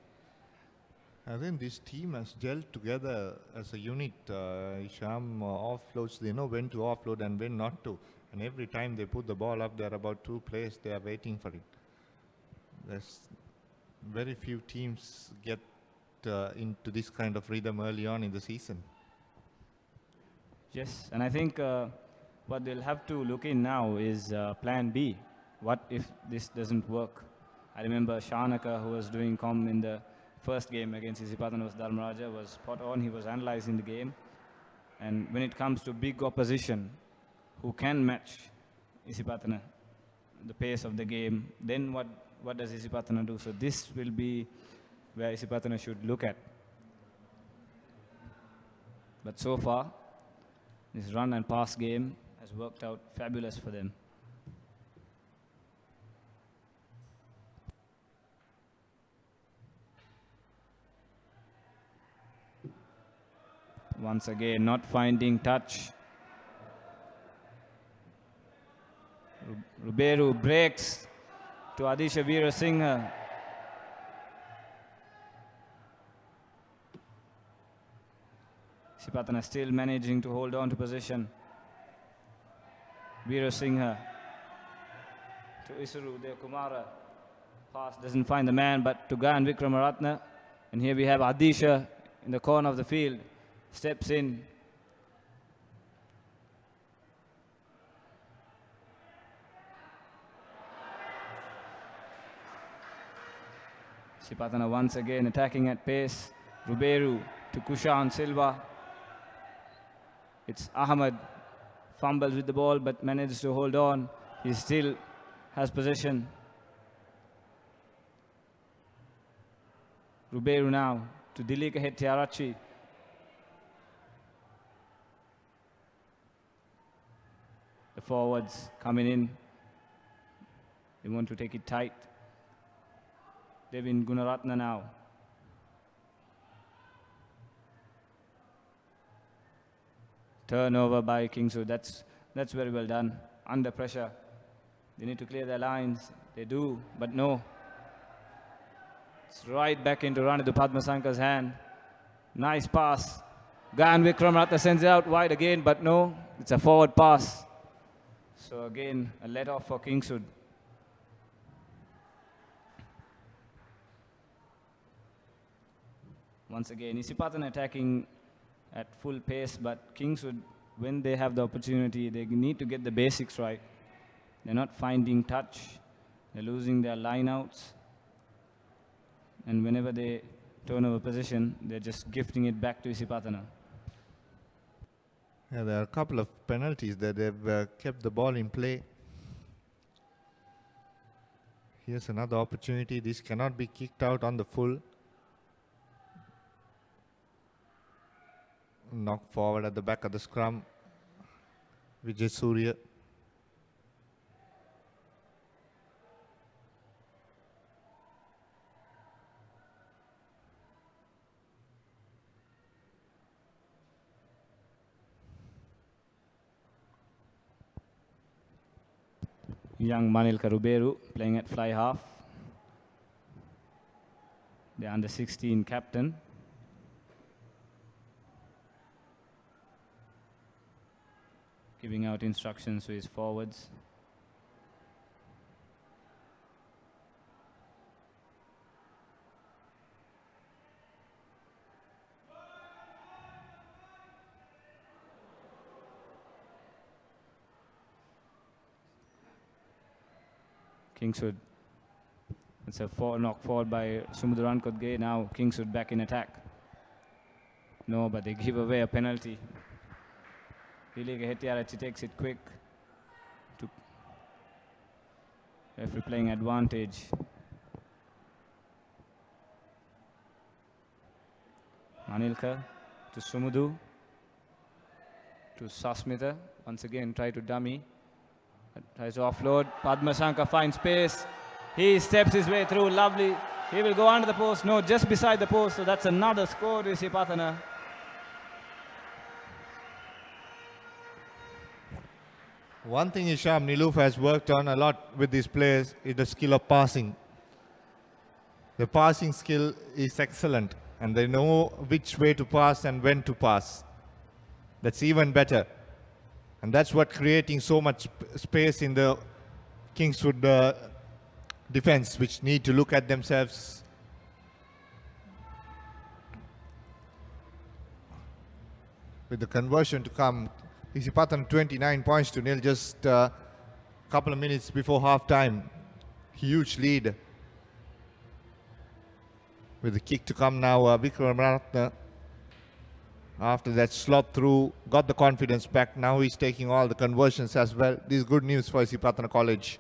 I think this team has gelled together as a unit. Isham offloads, they know when to offload and when not to. And every time they put the ball up there about two players, they are waiting for it. There's very few teams get into this kind of rhythm early on in the season. Yes, and I think what they'll have to look in now is plan B. What if this doesn't work? I remember Shanaka, who was doing comm in the first game against Isipathana was Dharmaraja, was spot on. He was analyzing the game. And when it comes to big opposition, who can match Isipathana, the pace of the game, then what does Isipathana do? So this will be where Isipathana should look at. But so far, this run and pass game has worked out fabulous for them. Once again, not finding touch. Ruberu breaks to Adisha Veerasinghe. Isipathana still managing to hold on to position. Veerasinghe to Isuru Kumara. Pass doesn't find the man, but to Gayan Vikramaratne. And here we have Adisha in the corner of the field. Steps in. Isipathana once again attacking at pace. Ruberu to Kushan Silva. It's Ahmed. Fumbles with the ball but manages to hold on. He still has possession. Ruberu now to Dilika Hettiarachchi. The forwards coming in. They want to take it tight. Devin Gunaratna now. Turnover by Kingswood. That's very well done. Under pressure. They need to clear their lines. They do, but no. It's right back into Ranadu Padmasankar's hand. Nice pass. Gayan Vikramaratne sends it out wide again, but no. It's a forward pass. So again, a let off for Kingswood. Once again, Isipathana attacking at full pace, but Kingswood, when they have the opportunity, they need to get the basics right. They're not finding touch. They're losing their line-outs. And whenever they turn over position, they're just gifting it back to Isipathana. Yeah, there are a couple of penalties that they've kept the ball in play. Here's another opportunity. This cannot be kicked out on the full. Knock forward at the back of the scrum. Vijay Surya. Young Manil Karuberu playing at fly half. The under 16 captain. Giving out instructions to his forwards. Kingswood It's a knock forward by Sumuduran Kodge. Now Kingswood back in attack. No, but they give away a penalty. Hilige Hetiarachi takes it quick. Referee playing advantage. Anilka to Sumudu. To Sasmita. Once again try to dummy. Tries to offload. Padmashanka finds space. He steps his way through. Lovely. He will go under the post. No, just beside the post. So that's another score to Isipathana. One thing Isham Niluf has worked on a lot with these players is the skill of passing. The passing skill is excellent and they know which way to pass and when to pass. That's even better. And that's what creating so much space in the Kingswood defense, which need to look at themselves. With the conversion to come, Isipathana 29 points to nil, just a couple of minutes before half time. Huge lead. With the kick to come now, Vikramaratne, after that slot through, got the confidence back. Now he's taking all the conversions as well. This is good news for Isipathana College.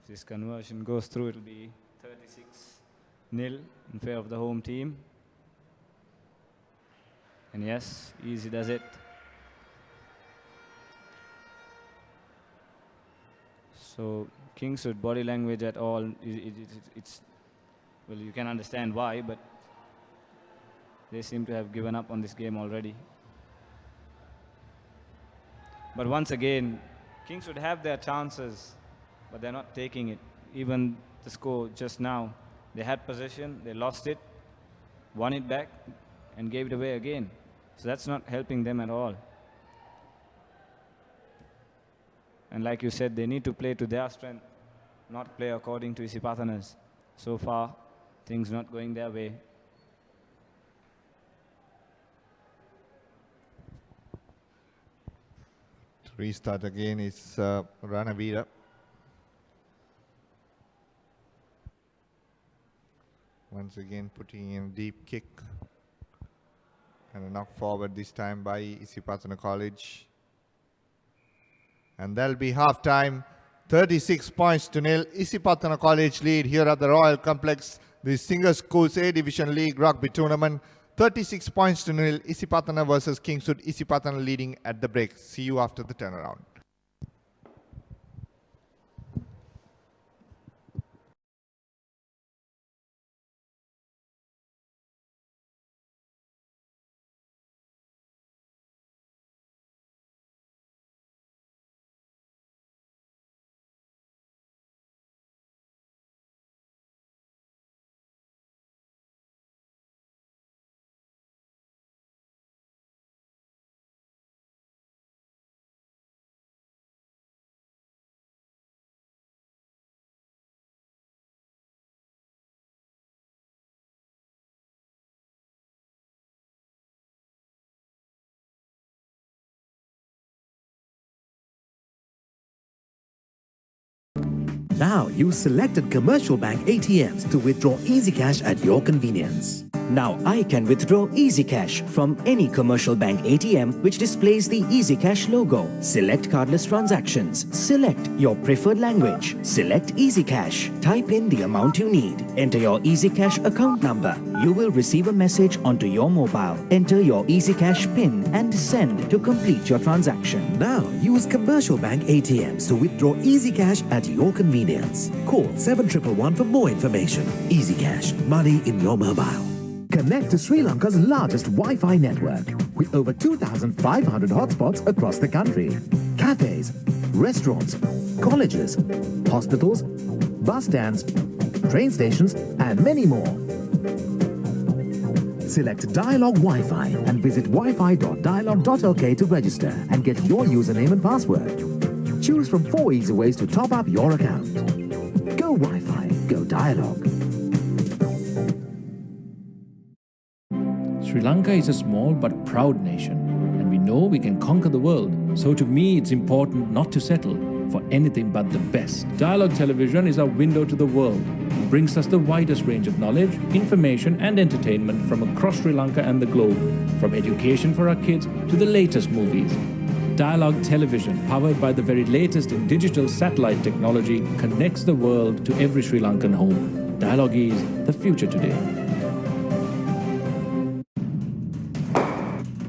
If this conversion goes through, it'll be 36-0 in favor of the home team. And yes, easy does it. So Kingswood body language at all, it's, well, you can understand why, but they seem to have given up on this game already. But once again, Kingswood have their chances, but they're not taking it. Even the score just now, they had possession, they lost it, won it back, and gave it away again. So that's not helping them at all. And like you said, they need to play to their strength, not play according to Isipathana's. So far, things not going their way. To restart again is Ranavira. Once again putting in a deep kick. And a knock forward this time by Isipathana College. And that'll be half time. 36 points to nil. Isipathana College lead here at the Royal Complex. The Singer Schools A Division League Rugby Tournament. 36 points to nil. Isipathana versus Kingswood. Isipathana leading at the break. See you after the turnaround. Now use selected commercial bank ATMs to withdraw easy cash at your convenience. Now I can withdraw Easy Cash from any commercial bank ATM which displays the Easy Cash logo. Select cardless transactions. Select your preferred language. Select Easy Cash. Type in the amount you need. Enter your Easy Cash account number. You will receive a message onto your mobile. Enter your Easy Cash PIN and send to complete your transaction. Now use commercial bank ATMs to withdraw easy cash at your convenience. Call 7111 for more information. Easy Cash, money in your mobile. Connect to Sri Lanka's largest Wi-Fi network with over 2,500 hotspots across the country. Cafes, restaurants, colleges, hospitals, bus stands, train stations, and many more. Select Dialog Wi-Fi and visit wifi.dialog.lk to register and get your username and password. Choose from 4 easy ways to top up your account. Go Wi-Fi, go Dialog. Sri Lanka is a small but proud nation, and we know we can conquer the world. So to me, it's important not to settle for anything but the best. Dialogue television is our window to the world. It brings us the widest range of knowledge, information and entertainment from across Sri Lanka and the globe, from education for our kids to the latest movies. Dialogue television, powered by the very latest in digital satellite technology, connects the world to every Sri Lankan home. Dialogue is the future today.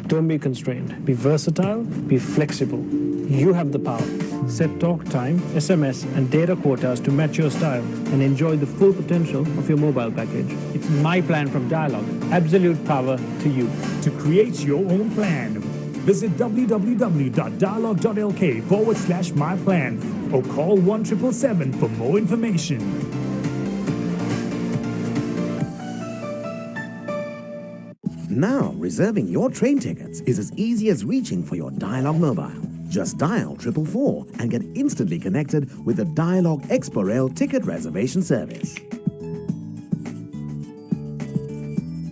Don't be constrained. Be versatile, be flexible. You have the power. Set talk time, SMS and data quotas to match your style and enjoy the full potential of your mobile package. It's my plan from Dialogue. Absolute power to you. To create your own plan, visit www.dialogue.lk/myplan or call 1777 for more information. Now, reserving your train tickets is as easy as reaching for your Dialogue mobile. Just dial 444 and get instantly connected with the Dialogue Expo Rail ticket reservation service.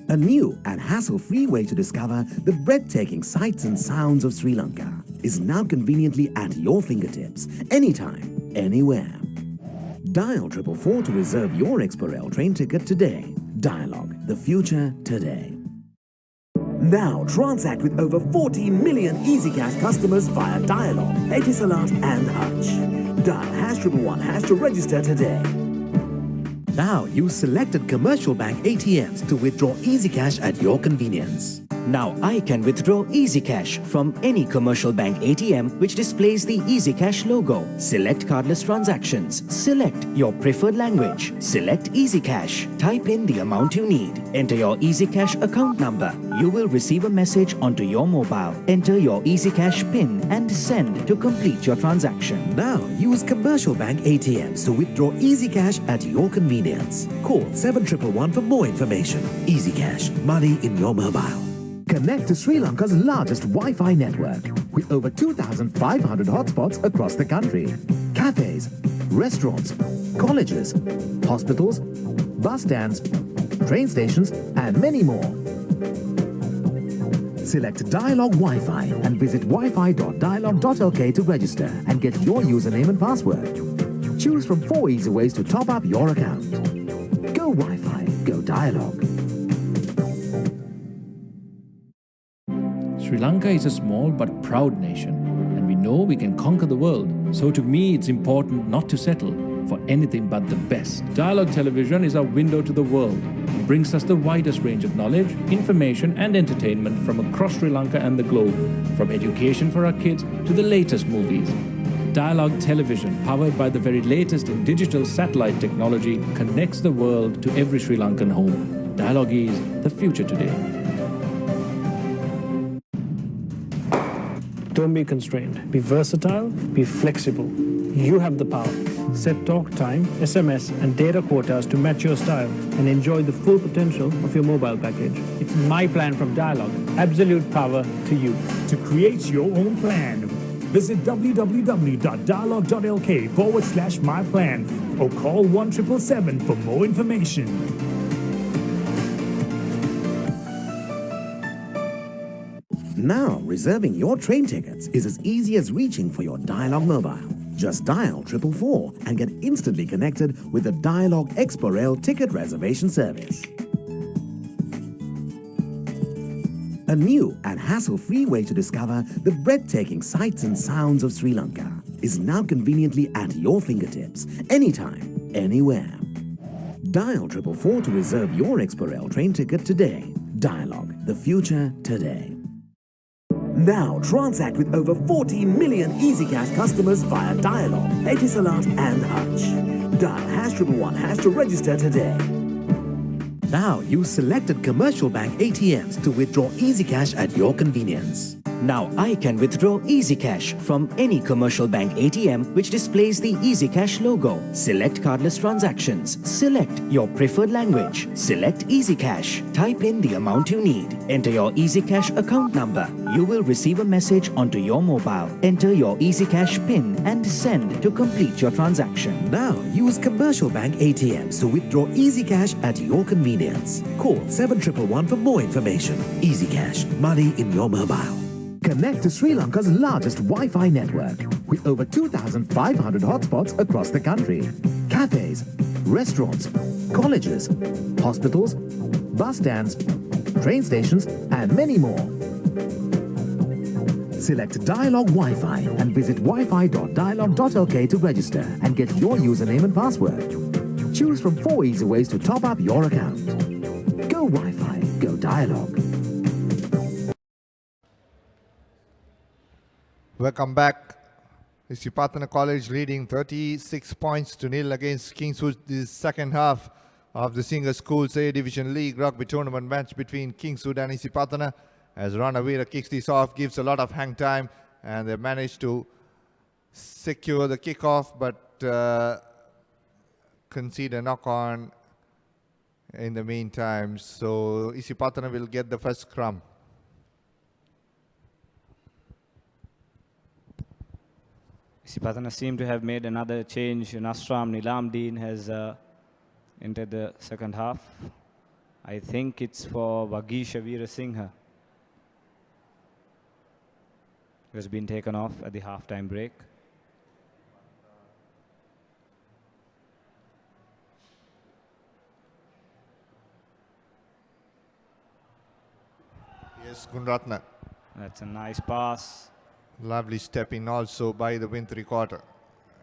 A new and hassle-free way to discover the breathtaking sights and sounds of Sri Lanka is now conveniently at your fingertips, anytime, anywhere. Dial 444 to reserve your Expo Rail train ticket today. Dialogue, the future today. Now transact with over 40 million EasyCash customers via Dialogue, Etisalat and Hutch. Dial #111# to register today. Now use selected commercial bank ATMs to withdraw EasyCash at your convenience. Now I can withdraw EasyCash from any commercial bank ATM which displays the EasyCash logo. Select cardless transactions. Select your preferred language. Select EasyCash. Type in the amount you need. Enter your EasyCash account number. You will receive a message onto your mobile. Enter your EasyCash PIN and send to complete your transaction. Now use commercial bank ATMs to withdraw EasyCash at your convenience. Call 7111 for more information. EasyCash, money in your mobile. Connect to Sri Lanka's largest Wi-Fi network with over 2,500 hotspots across the country. Cafes, restaurants, colleges, hospitals, bus stands, train stations and many more. Select Dialogue Wi-Fi and visit wifi.dialogue.lk to register and get your username and password. Choose from 4 easy ways to top up your account. Go Wi-Fi, go Dialogue. Sri Lanka is a small but proud nation, and we know we can conquer the world. So to me, it's important not to settle for anything but the best. Dialogue television is our window to the world. It brings us the widest range of knowledge, information and entertainment from across Sri Lanka and the globe, from education for our kids to the latest movies. Dialogue television, powered by the very latest in digital satellite technology, connects the world to every Sri Lankan home. Dialogue is the future today. Don't be constrained. Be versatile, be flexible. You have the power. Set talk time, SMS and data quotas to match your style and enjoy the full potential of your mobile package. It's my plan from Dialogue. Absolute power to you. To create your own plan, visit www.dialogue.lk/myplan or call 1777 for more information. Now, reserving your train tickets is as easy as reaching for your Dialogue mobile. Just dial 444 and get instantly connected with the Dialogue Expo Rail ticket reservation service. A new and hassle-free way to discover the breathtaking sights and sounds of Sri Lanka is now conveniently at your fingertips, anytime, anywhere. Dial 444 to reserve your Expo Rail train ticket today. Dialogue, the future today. Now transact with over 40 million EasyCash customers via Dialogue, Etisalat and Hutch. Dial #111# to register today. Now use selected commercial bank ATMs to withdraw EasyCash at your convenience. Now I can withdraw Easy Cash from any commercial bank ATM which displays the Easy Cash logo. Select cardless transactions. Select your preferred language. Select Easy Cash. Type in the amount you need. Enter your Easy Cash account number. You will receive a message onto your mobile. Enter your Easy Cash PIN and send to complete your transaction. Now, use commercial bank ATMs to withdraw Easy Cash at your convenience. Call 7111 for more information. Easy Cash, money in your mobile. Connect to Sri Lanka's largest Wi-Fi network with over 2,500 hotspots across the country. Cafes, restaurants, colleges, hospitals, bus stands, train stations, and many more. Select Dialog Wi-Fi and visit wifi.dialog.lk to register and get your username and password. Choose from 4 easy ways to top up your account. Go Wi-Fi, go Dialog. Welcome back. Isipathana College leading 36 points to nil against Kingswood. This second half of the Senior Schools A Division League Rugby tournament match between Kingswood and Isipathana. As Ranavira kicks this off, gives a lot of hang time, and they managed to secure the kickoff, but concede a knock-on in the meantime. So Isipathana will get the first scrum. Isipathana seem to have made another change. Nasram Nilamdeen has entered the second half. I think it's for Vagisha Veerasinghe. He has been taken off at the halftime break. Yes, Gunratna. That's a nice pass. Lovely step in also by the win three-quarter.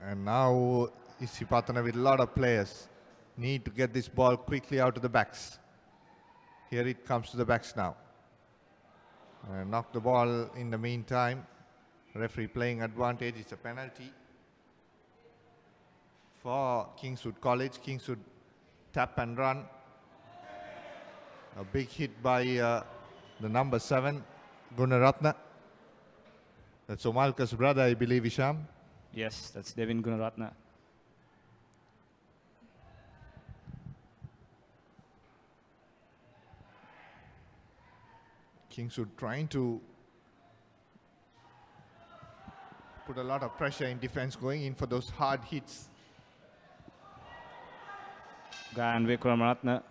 And now Isipathana with a lot of players need to get this ball quickly out of the backs. Here it comes to the backs now. Knock the ball in the meantime. Referee playing advantage. It's a penalty for Kingswood College. Kingswood tap and run. A big hit by the number 7, Gunaratna. That's Omalka's brother, I believe, Isham. Yes, that's Devin Gunaratna. Kingswood trying to put a lot of pressure in defense, going in for those hard hits. Gayan Vikramaratna.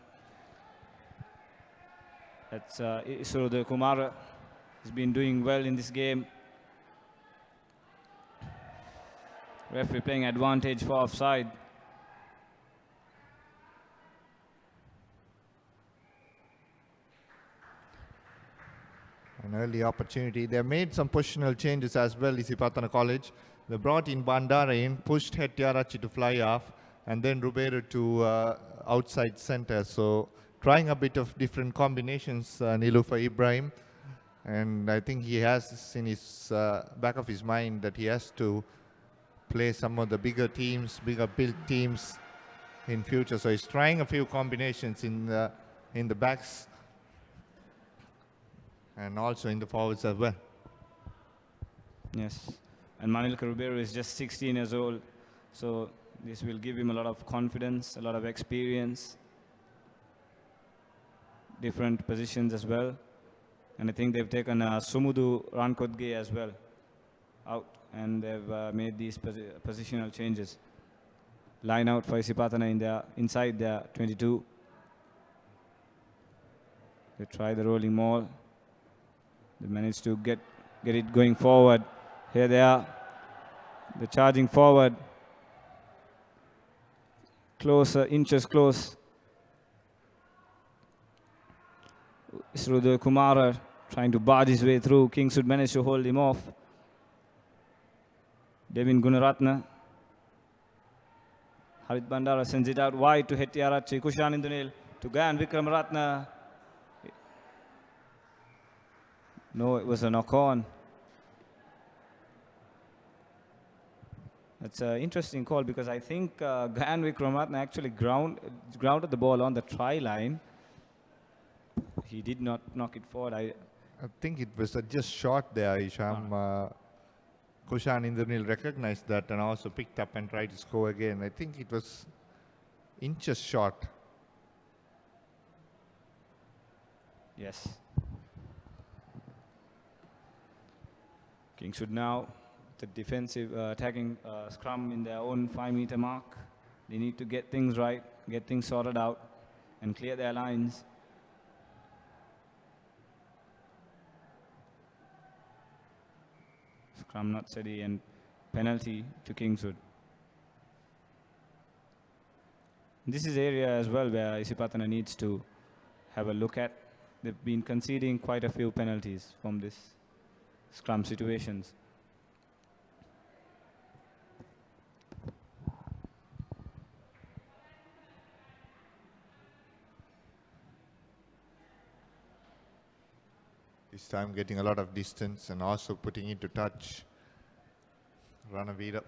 That's Isurudu Kumara. He's been doing well in this game. Referee playing advantage for offside. An early opportunity. They made some positional changes as well, Isipathana College. They brought in Bandara in, pushed Hettiarachi to fly off, and then Ruberu to outside center. So trying a bit of different combinations, Nilufa Ibrahim. And I think he has this in his back of his mind that he has to play some of the bigger teams, bigger built teams in future. So he's trying a few combinations in the backs and also in the forwards as well. Yes, and Manilka Ruberu is just 16 years old, so this will give him a lot of confidence, a lot of experience, different positions as well. And I think they've taken Sumudu Rankodge as well out, and they've made these positional changes. Line out for Isipathana in their inside their 22. They try the rolling maul. They managed to get it going forward. Here they are. They're charging forward. Closer, inches close. Isrudu Kumara trying to barge his way through. Kingswood managed to hold him off. Devin Gunaratna. Harit Bandara sends it out wide to Hettiarachi. Kushan Indunil to Gayan Vikramaratna. No, it was a knock-on. That's an interesting call because I think Gayan Vikramaratna actually grounded the ball on the try line. He did not knock it forward. I think it was just short there, Isham. Kushan Indranil recognized that and also picked up and tried to score again. I think it was inches short. Yes. Kingswood now, the defensive attacking scrum in their own 5-meter mark. They need to get things right, get things sorted out, and clear their lines. Scrum not steady and penalty to Kingswood. This is area as well where Isipathana needs to have a look at. They've been conceding quite a few penalties from this scrum situations. This time getting a lot of distance and also putting into touch. Ranavira.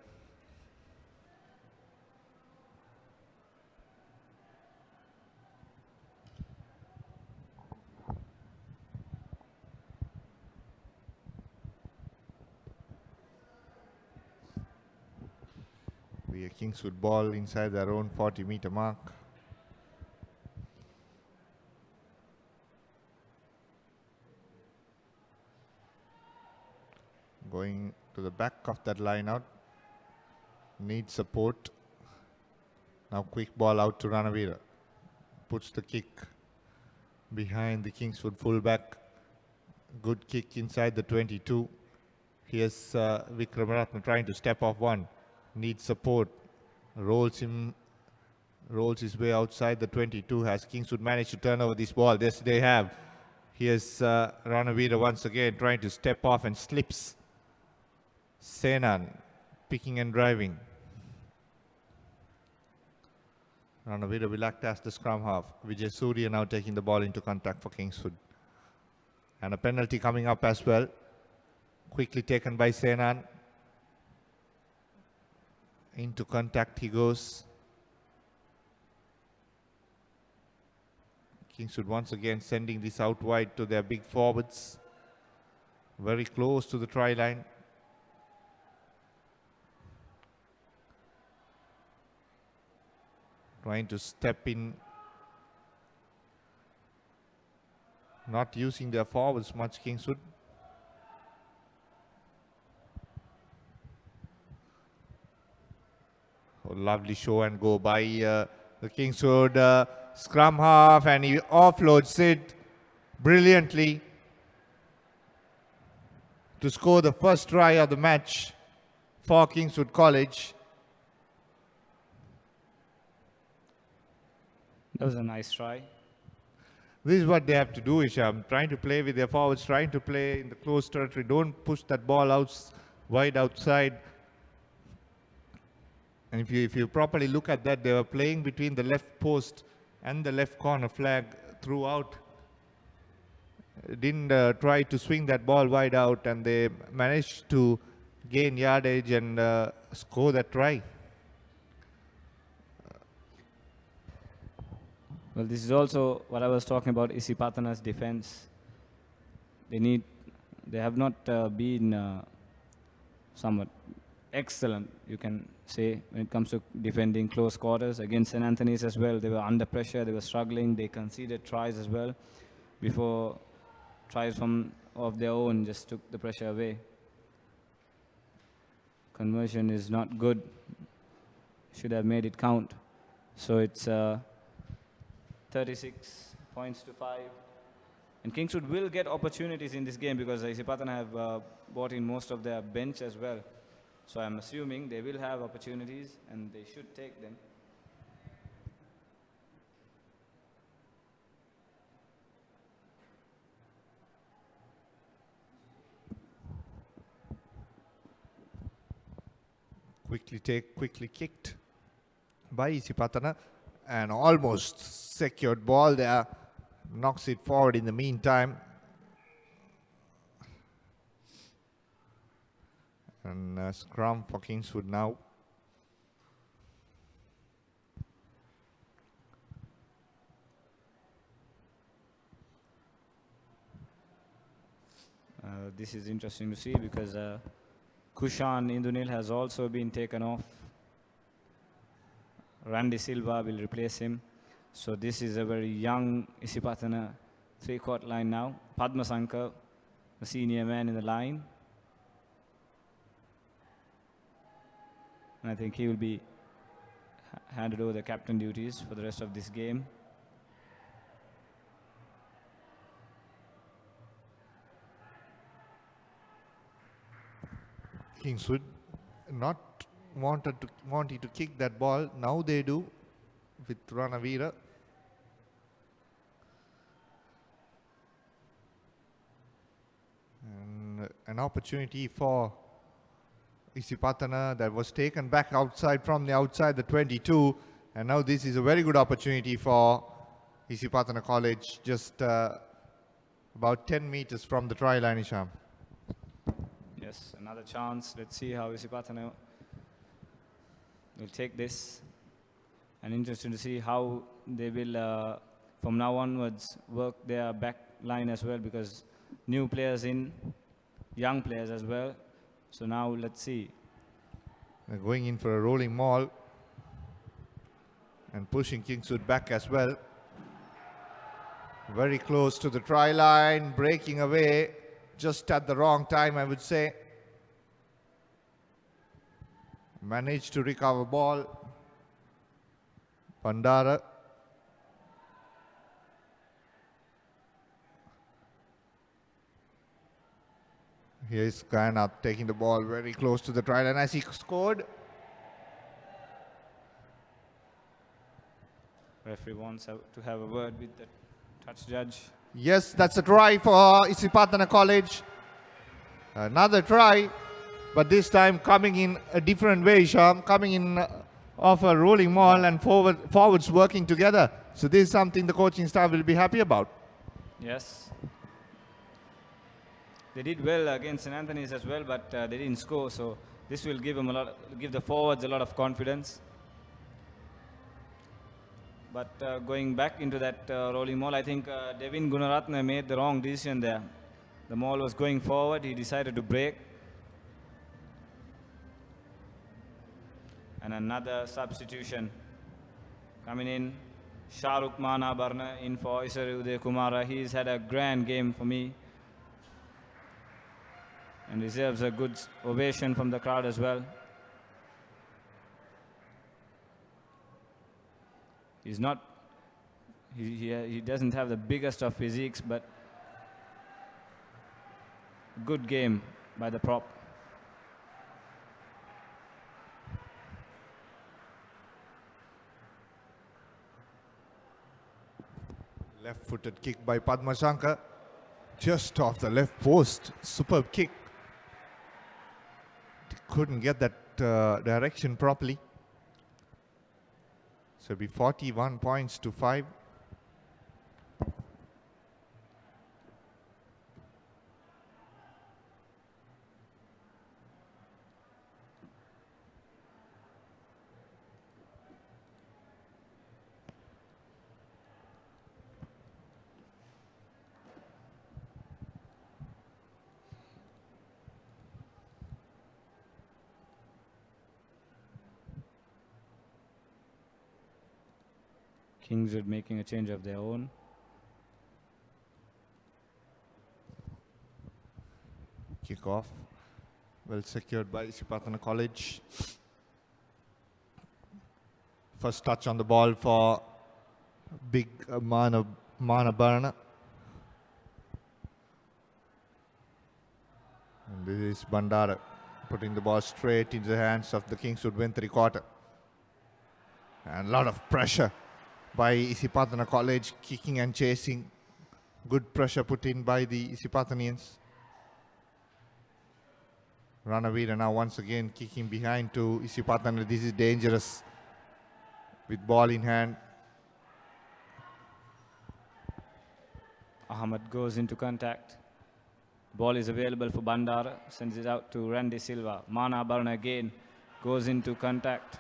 Be a Kingswood ball inside their own 40-meter mark. Going to the back of that line out. Needs support. Now quick ball out to Ranavira. Puts the kick behind the Kingswood fullback. Good kick inside the 22. Here's Vikramaratne trying to step off one. Needs support. Rolls his way outside the 22. Has Kingswood managed to turn over this ball? Yes, they have. Here's Ranavira once again trying to step off and slips. Senan picking and driving. Ranavira will act as the scrum half. Vijay Surya now taking the ball into contact for Kingswood. And a penalty coming up as well. Quickly taken by Senan. Into contact he goes. Kingswood once again sending this out wide to their big forwards. Very close to the try line. Trying to step in. Not using their forwards much, Kingswood. Oh, lovely show and go by the Kingswood scrum half, and he offloads it brilliantly to score the first try of the match for Kingswood College. That was a nice try. This is what they have to do, Isham. Trying to play with their forwards, trying to play in the close territory. Don't push that ball out wide outside. And if you properly look at that, they were playing between the left post and the left corner flag throughout. Didn't try to swing that ball wide out, and they managed to gain yardage and score that try. Well, this is also what I was talking about, Isipathana's defense. They have not been somewhat excellent, you can say, when it comes to defending close quarters. Against St. Anthony's as well, they were under pressure, they were struggling, they conceded tries as well. Before tries of their own just took the pressure away. Conversion is not good. Should have made it count. So it's 36 points to 5. And Kingswood will get opportunities in this game because Isipathana have brought in most of their bench as well. So I'm assuming they will have opportunities and they should take them. Quickly kicked by Isipathana, and almost secured ball there. Knocks it forward in the meantime. And scrum for Kingswood now. this is interesting to see because Kushan Indunil has also been taken off. Randy Silva will replace him. So this is a very young Isipathana three-court line now. Padma Sankar, the senior man in the line. And I think he will be handed over the captain duties for the rest of this game. Kingswood not wanting to kick that ball. Now they do with Ranavira. And an opportunity for Isipathana that was taken back outside from the outside the 22. And now this is a very good opportunity for Isipathana College, just about 10 meters from the try line, Isham. Yes, another chance. Let's see how Isipathana will take this. And interesting to see how they will, from now onwards, work their back line as well, because new players in, young players as well. So now let's see. They're going in for a rolling maul and pushing Kingswood back as well. Very close to the try line, breaking away just at the wrong time, I would say. Managed to recover ball. Bandara. Here's Kainat taking the ball very close to the try line as he scored. Referee wants to have a word with the touch judge. Yes, that's a try for Isipathana College. Another try, but this time coming in a different way, Sham. Coming in off a rolling maul and forwards working together. So this is something the coaching staff will be happy about. Yes. They did well against St. Anthony's as well, but they didn't score. So this will give them give the forwards a lot of confidence. But going back into that rolling maul, I think Devin Gunaratne made the wrong decision there. The maul was going forward. He decided to break. And another substitution coming in. Shahrukh Mana Barna in for Isaru Uday Kumara. He's had a grand game for me and deserves a good ovation from the crowd as well. He's not, he doesn't have the biggest of physiques, but good game by the prop. Left-footed kick by Padma Shankar. Just off the left post. Superb kick. Couldn't get that direction properly. So it'll be 41 points to 5. Kingswood making a change of their own. Kick off. Well secured by Isipathana College. First touch on the ball for big Mana Barna. And this is Bandara putting the ball straight into the hands of the Kingswood win three-quarter. And a lot of pressure by Isipathana College, kicking and chasing. Good pressure put in by the Isipathanians. Ranavira now once again kicking behind to Isipathana. This is dangerous with ball in hand. Ahmad goes into contact. Ball is available for Bandara. Sends it out to Randy Silva. Mana Barna again goes into contact.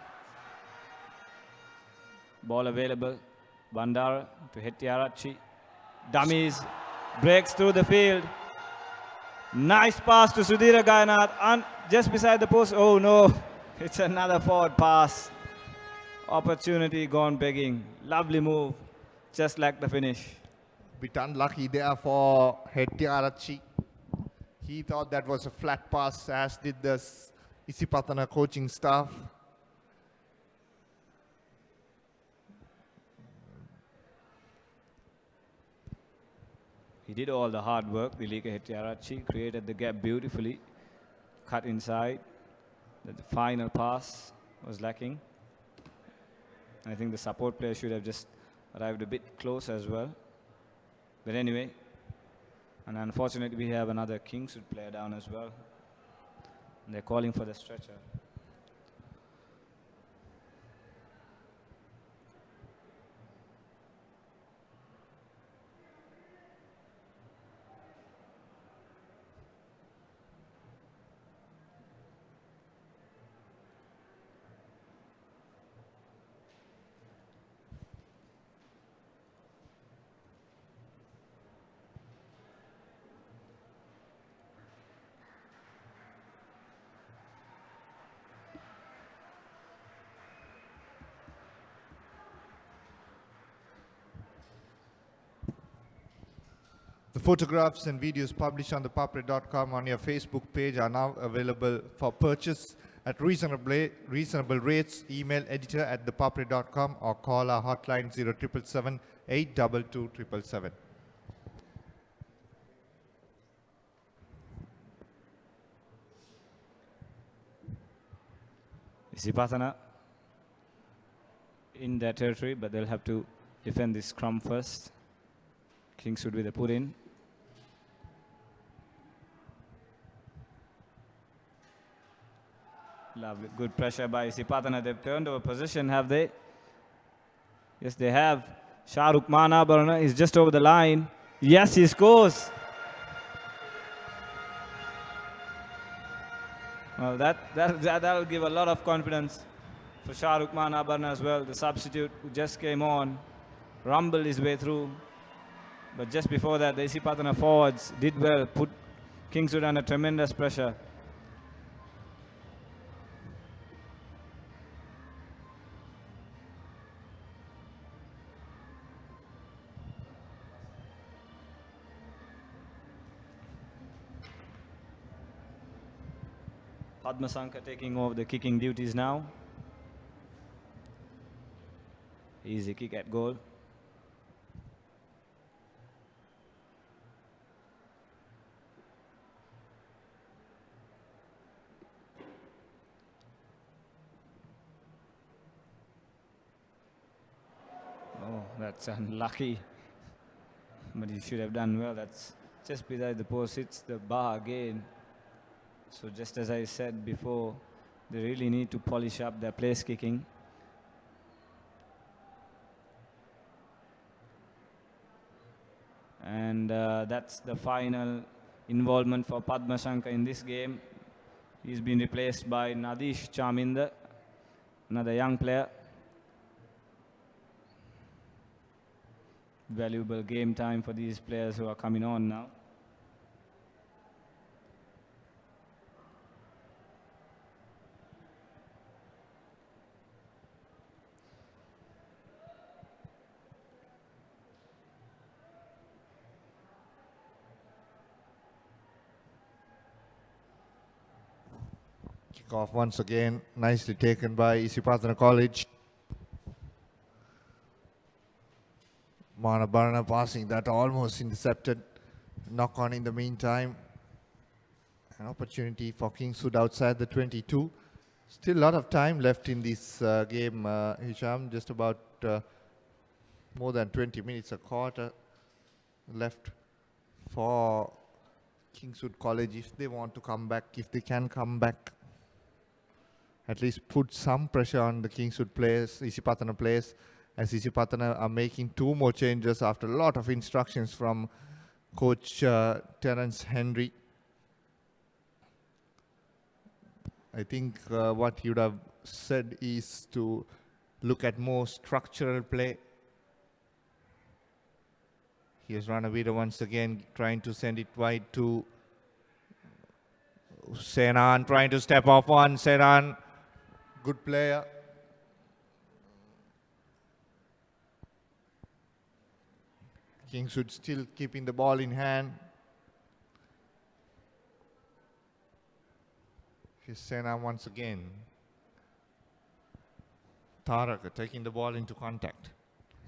Ball available. Bandara to Hettiarachi. Dummies. Breaks through the field. Nice pass to Sudhira Gayanath, and just beside the post. Oh no, it's another forward pass. Opportunity gone begging. Lovely move, just like the finish. Bit unlucky there for Hettiarachchi. He thought that was a flat pass, as did the Isipathana coaching staff. He did all the hard work. Dilika Hettiarachchi created the gap beautifully, cut inside. The final pass was lacking. I think the support player should have just arrived a bit close as well. But anyway, and unfortunately we have another Kingswood player down as well. And they're calling for the stretcher. The photographs and videos published on ThePapare.com on your Facebook page are now available for purchase at reasonable rates. Email editor@thepapare.com or call our hotline 0777 822 777. Isipathana in their territory, but they'll have to defend this scrum first. Kingswood with a put in. Lovely, good pressure by Isipathana. They've turned over position, have they? Yes, they have. Shahrukh Manabarna is just over the line. Yes, he scores. Well, that'll give a lot of confidence for Shahrukh Manabarna as well. The substitute who just came on, rumbled his way through. But just before that, the Isipathana forwards did well, put Kingswood under tremendous pressure. Padmasanka taking over the kicking duties now. Easy kick at goal. Oh, that's unlucky. But he should have done well. That's just beside the post, hits the bar again. So just as I said before, they really need to polish up their place kicking. And that's the final involvement for Padmashanka in this game. He's been replaced by Nadish Chaminda, another young player. Valuable game time for these players who are coming on now. Kick off once again, nicely taken by Isipathana College. Manabarna passing that almost intercepted. Knock on in the meantime. An opportunity for Kingswood outside the 22. Still a lot of time left in this game, Hisham. Just about more than 20 minutes, a quarter left for Kingswood College if they want to come back, if they can come back. At least put some pressure on the Kingswood players, Isipathana players, as Isipathana are making two more changes after a lot of instructions from Coach Terence Henry. I think what he would have said is to look at more structural play. He has run away once again, trying to send it wide to Senan trying to step off one. Senan, good player. Kingswood still keeping the ball in hand. Here's Senan once again. Taraka taking the ball into contact.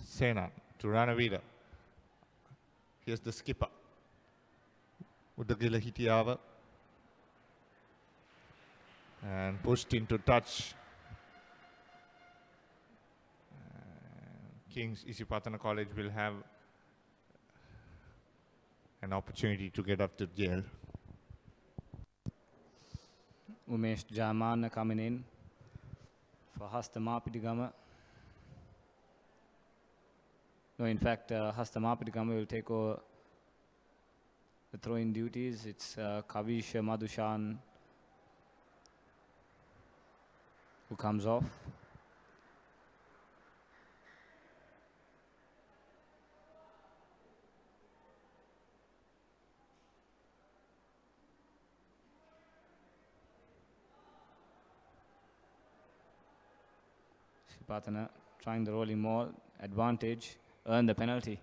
Senan to Ranavida. Here's the skipper. Udagila Hitiava. And pushed into touch. Kings Isipathana College will have an opportunity to get up to jail. Umesh Jamana coming in for Hastamapitigama. No, in fact, Hastamapitigama will take over the throwing duties. It's Kavish Madhushan who comes off. Isipathana trying the rolling maul, advantage, earn the penalty.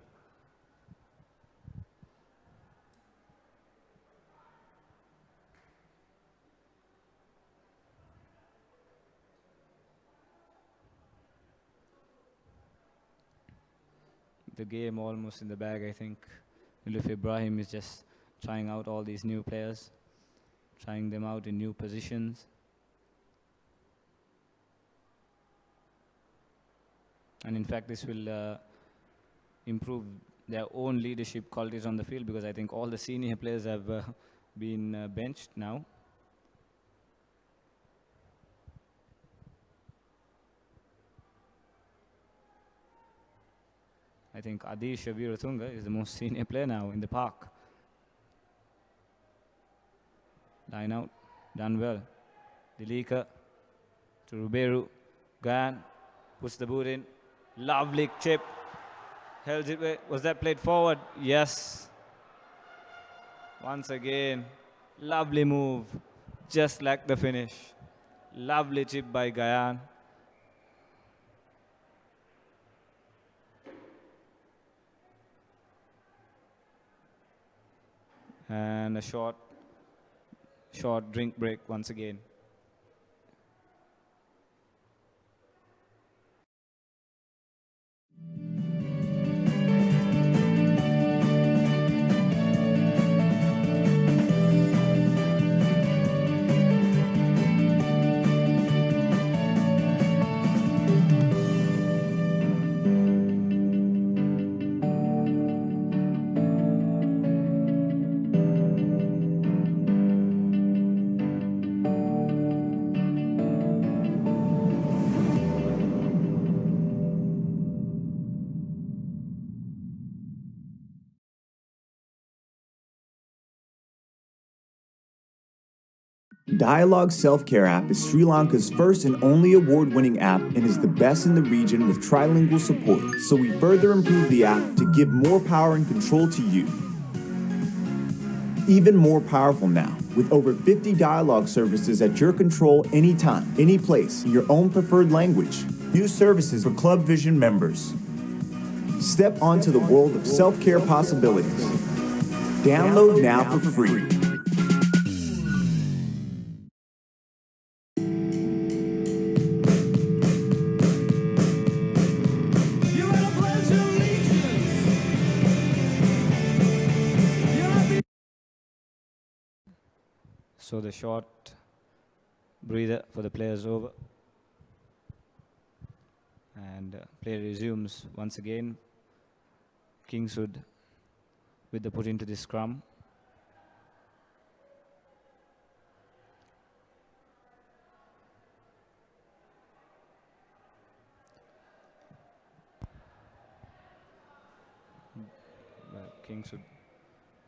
The game almost in the bag, I think. Uluf Ibrahim is just trying out all these new players, trying them out in new positions. And in fact, this will improve their own leadership qualities on the field, because I think all the senior players have been benched now. I think Adish Veeratunga is the most senior player now in the park. Line out, done well. Dilika to Ruberu. Gan puts the boot in. Lovely chip. Held it way. Was that played forward? Yes. Once again, lovely move. Just like the finish. Lovely chip by Gayan. And a short drink break once again. Dialogue Self-Care app is Sri Lanka's first and only award-winning app and is the best in the region with trilingual support. So we further improved the app to give more power and control to you. Even more powerful now, with over 50 dialogue services at your control anytime, any place, in your own preferred language. New services for Club Vision members. Step onto the world of self-care possibilities. Download now for free. So the short breather for the players over. And play resumes once again. Kingswood with the put into the scrum. Well, Kingswood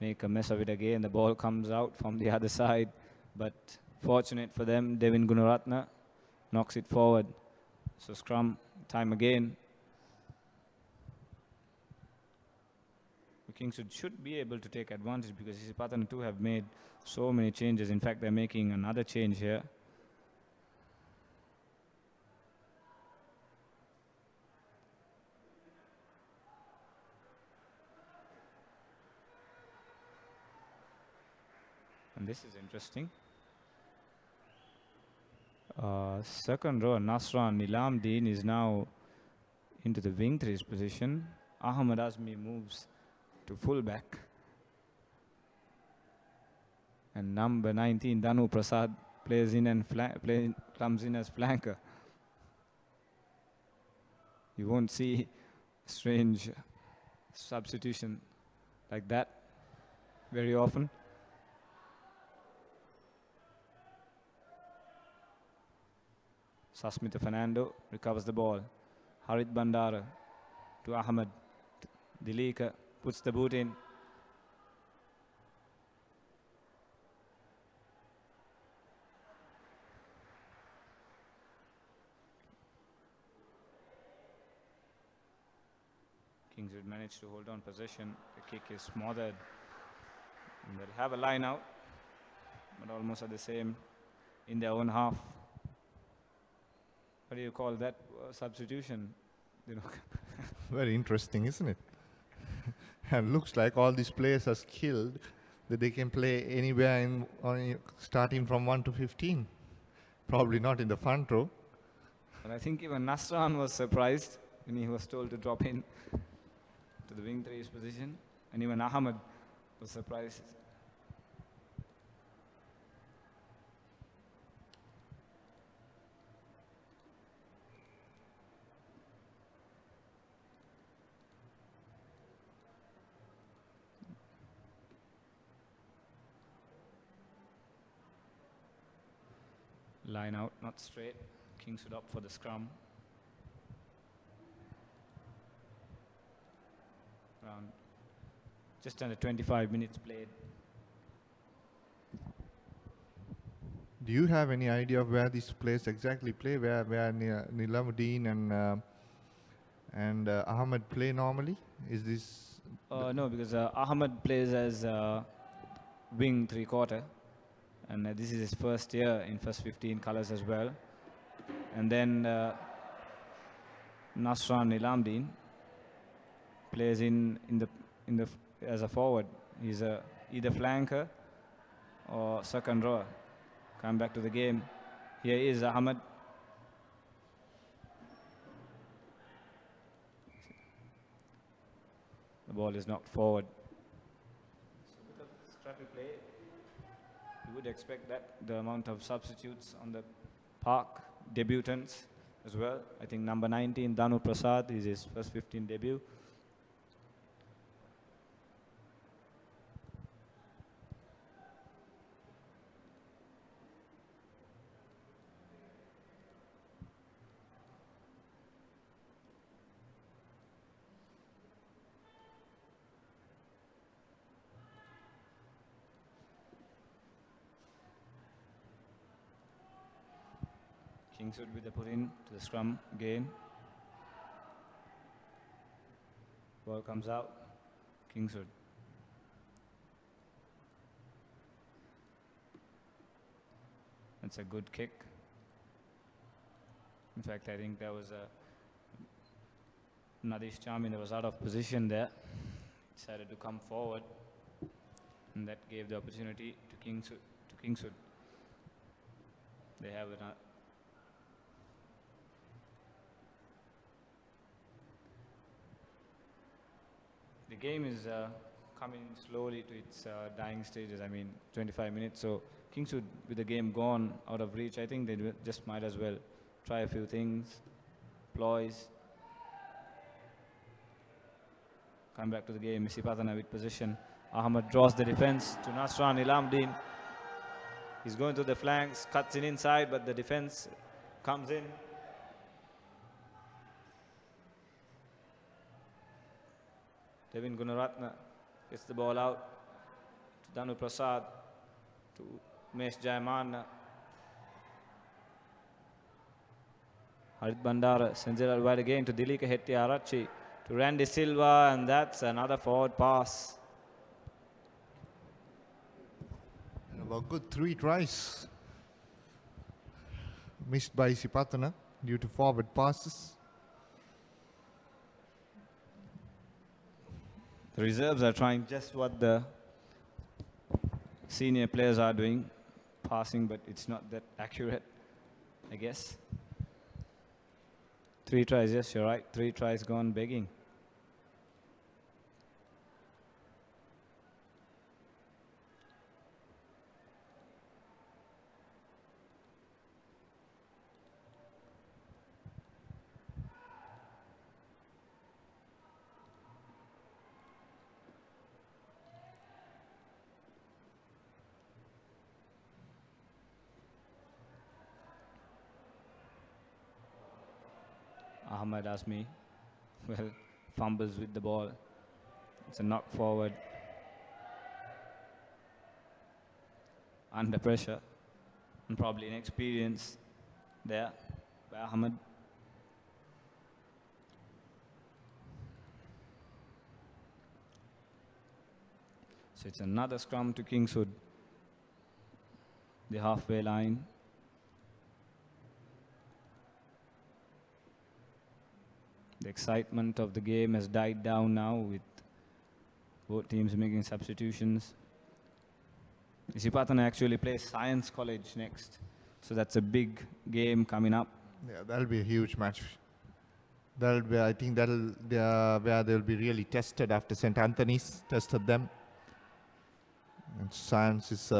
make a mess of it again. The ball comes out from the other side. But fortunate for them, Devin Gunaratna knocks it forward. So scrum time again. Kingswood should be able to take advantage because Isipathana too have made so many changes. In fact, they're making another change here. And this is interesting. Second row, Nasran Nilamdeen is now into the wing threes position. Ahmad Azmi moves to fullback. And number 19, Danu Prasad, plays in and comes in as flanker. You won't see strange substitution like that very often. Sasmita Fernando recovers the ball. Harit Bandara to Ahmed. Dilika puts the boot in. Kingswood managed to hold on possession. The kick is smothered. And they'll have a line out, but almost at the same in their own half. What do you call that substitution? Very interesting, isn't it? And looks like all these players are skilled that they can play anywhere starting from 1 to 15. Probably not in the front row. But I think even Nasran was surprised when he was told to drop in to the wing threes position. And even Ahmed was surprised. Line out, not straight. Kingswood up for the scrum. Around just under 25 minutes played. Do you have any idea of where these players exactly play? Where Nilamuddin and Ahmed play normally? Is this? No, because Ahmed plays as wing 3/4. And this is his first year in first 15 colours as well. And then Nasran Nilamdeen plays in the as a forward. He's either flanker or second rower. Come back to the game. Here is Ahmed. The ball is knocked forward. So a bit of scrappy play. You would expect that, the amount of substitutes on the park, debutants as well. I think number 19, Danu Prasad, is his first 15 debut. Kingswood with the put in to the scrum again. Ball comes out. Kingswood. That's a good kick. In fact, I think there was Nadish Chamin that was out of position there. Decided to come forward, and that gave the opportunity to Kingswood. They have it. The game is coming slowly to its dying stages. I mean, 25 minutes. So Kingswood, with the game gone out of reach, I think they just might as well try a few things, ploys. Come back to the game. Isipathana with possession. Ahmed draws the defense to Nasran Nilamdeen. He's going to the flanks, cuts in inside, but the defense comes in. Devin Gunaratna gets the ball out to Danu Prasad, to Mesh Jayamanna. Harit Bandara sends it out wide again to Dilika Hetty Arachi. to Randy Silva, and that's another forward pass. About good 3 tries missed by Isipathana due to forward passes. The reserves are trying just what the senior players are doing, passing, but it's not that accurate, I guess. 3 tries, yes, you're right. 3 tries gone begging. Ahmed Asmi, well, fumbles with the ball. It's a knock forward. Under pressure, and probably inexperience there by Ahmed. So it's another scrum to Kingswood, the halfway line. The excitement of the game has died down now with both teams making substitutions. Isipathana actually plays Science College next, so that's a big game coming up. Yeah, that'll be a huge match. That'll be, I think that'll where they'll be really tested after St. Anthony's tested them. And Science is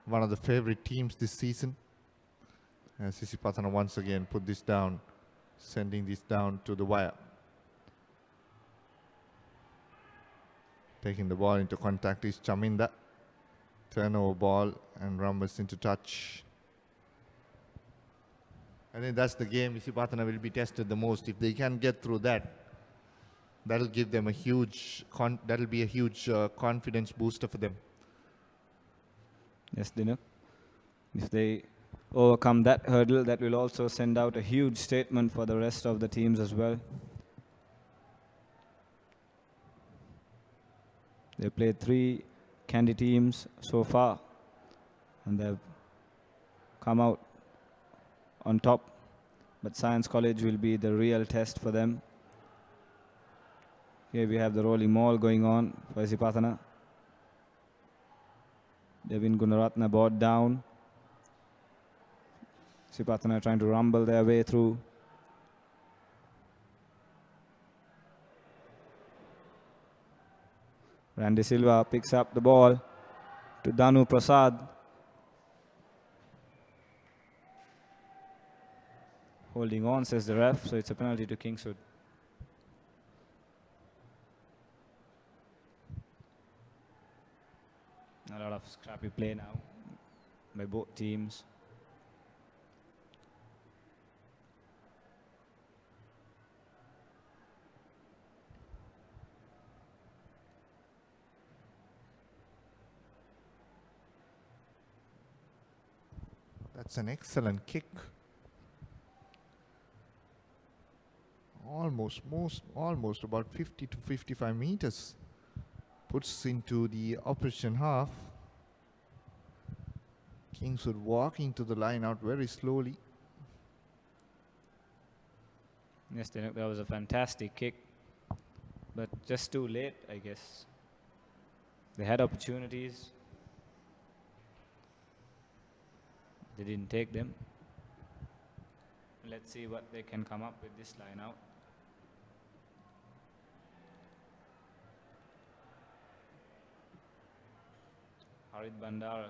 one of the favorite teams this season. As Isipathana once again put this down, sending this down to the wire. Taking the ball into contact is Chaminda. Turnover ball and rumbles into touch. I think that's the game Isipathana will be tested the most. If they can get through that, that'll give them a huge, that'll be a huge confidence booster for them. Yes, Dinuk. If they overcome that hurdle, that will also send out a huge statement for the rest of the teams as well. They played 3 Candy teams so far, and they've come out on top. But Science College will be the real test for them. Here we have the rolling maul going on for Isipathana. Devin Gunaratne brought down. Isipathana trying to rumble their way through. Randy Silva picks up the ball to Danu Prasad. Holding on, says the ref, so it's a penalty to Kingswood. A lot of scrappy play now by both teams. That's an excellent kick. Almost about 50 to 55 meters. Puts into the opposition half. Kingswood walking to the line out very slowly. Yes, that was a fantastic kick, but just too late, I guess. They had opportunities. They didn't take them. Let's see what they can come up with this line out. Harit Bandara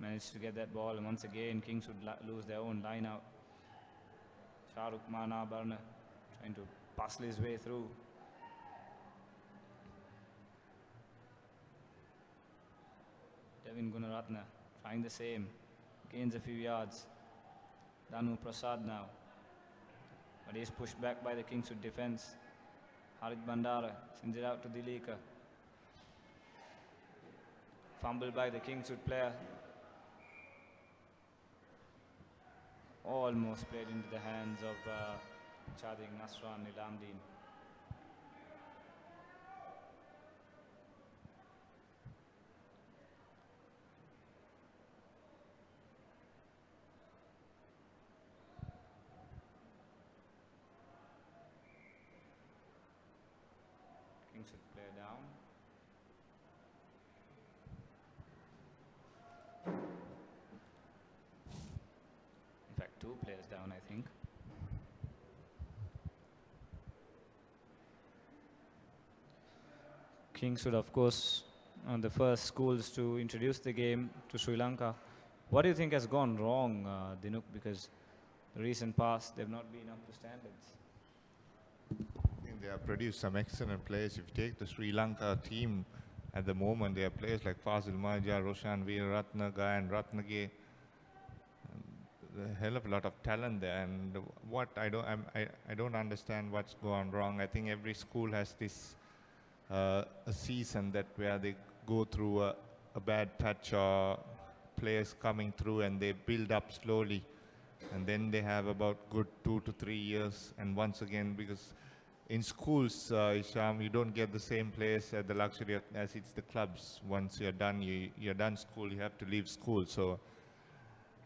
managed to get that ball, and once again Kings would lose their own line out. Shahrukh Mana Barna trying to pustle his way through. Devin Gunaratne trying the same. Gains a few yards. Danu Prasad now. But he's pushed back by the Kingswood defense. Harit Bandara sends it out to Dilika. Fumble by the Kingswood player. Almost played into the hands of Chadik Nasran Nilamdeen. Kingswood player down. In fact, 2 players down, I think. Kingswood, of course, are the first schools to introduce the game to Sri Lanka. What do you think has gone wrong, Dinuk? Because the recent past, they've not been up to standards. I think they have produced some excellent players. If you take the Sri Lanka team at the moment, they have players like Fazil Maja, Roshan Veeraratne, Gayan Ratnage. A hell of a lot of talent there, and what I don't understand what's gone wrong. I think every school has this a season that where they go through a bad patch or players coming through and they build up slowly, and then they have about good 2 to 3 years, and once again, because in schools, Isham, you don't get the same players at the luxury as it's the clubs. Once you're done, you're done school, you have to leave school. So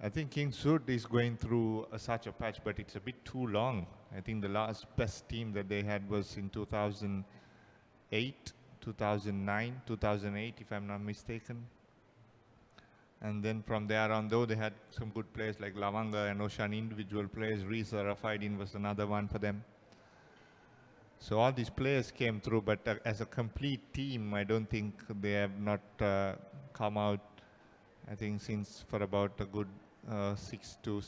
I think Kingswood is going through such a patch, but it's a bit too long. I think the last best team that they had was in 2008, 2009, 2008, if I'm not mistaken. And then from there on, though, they had some good players like Lavanga and Oshan, individual players. Risa Rafaidin was another one for them. So all these players came through, but as a complete team, I don't think they have not come out, I think, since for about a good 5 to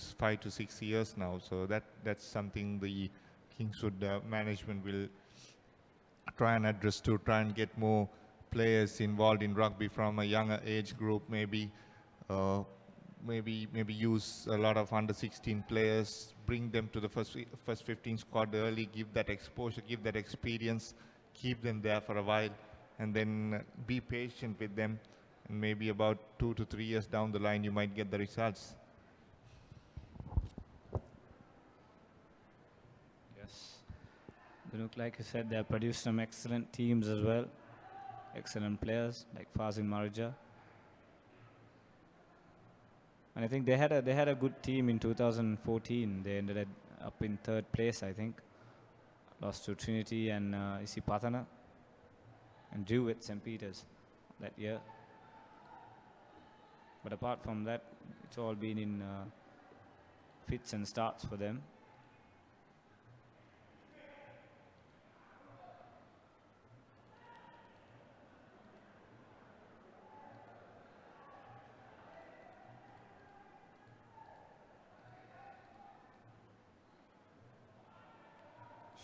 6 years now. So that's something the Kingswood management will try and address, to try and get more players involved in rugby from a younger age group, maybe use a lot of under 16 players, bring them to the first 15 squad early, give that exposure, give that experience, keep them there for a while, and then be patient with them, and maybe about 2 to 3 years down the line you might get the results. Yes. They look, like you said, they have produced some excellent teams as well. Excellent players like Fazil Marja. And I think they had a good team in 2014. They ended up in 3rd place, I think. Lost to Trinity and Isipathana, and drew with St. Peter's that year. But apart from that, it's all been in fits and starts for them.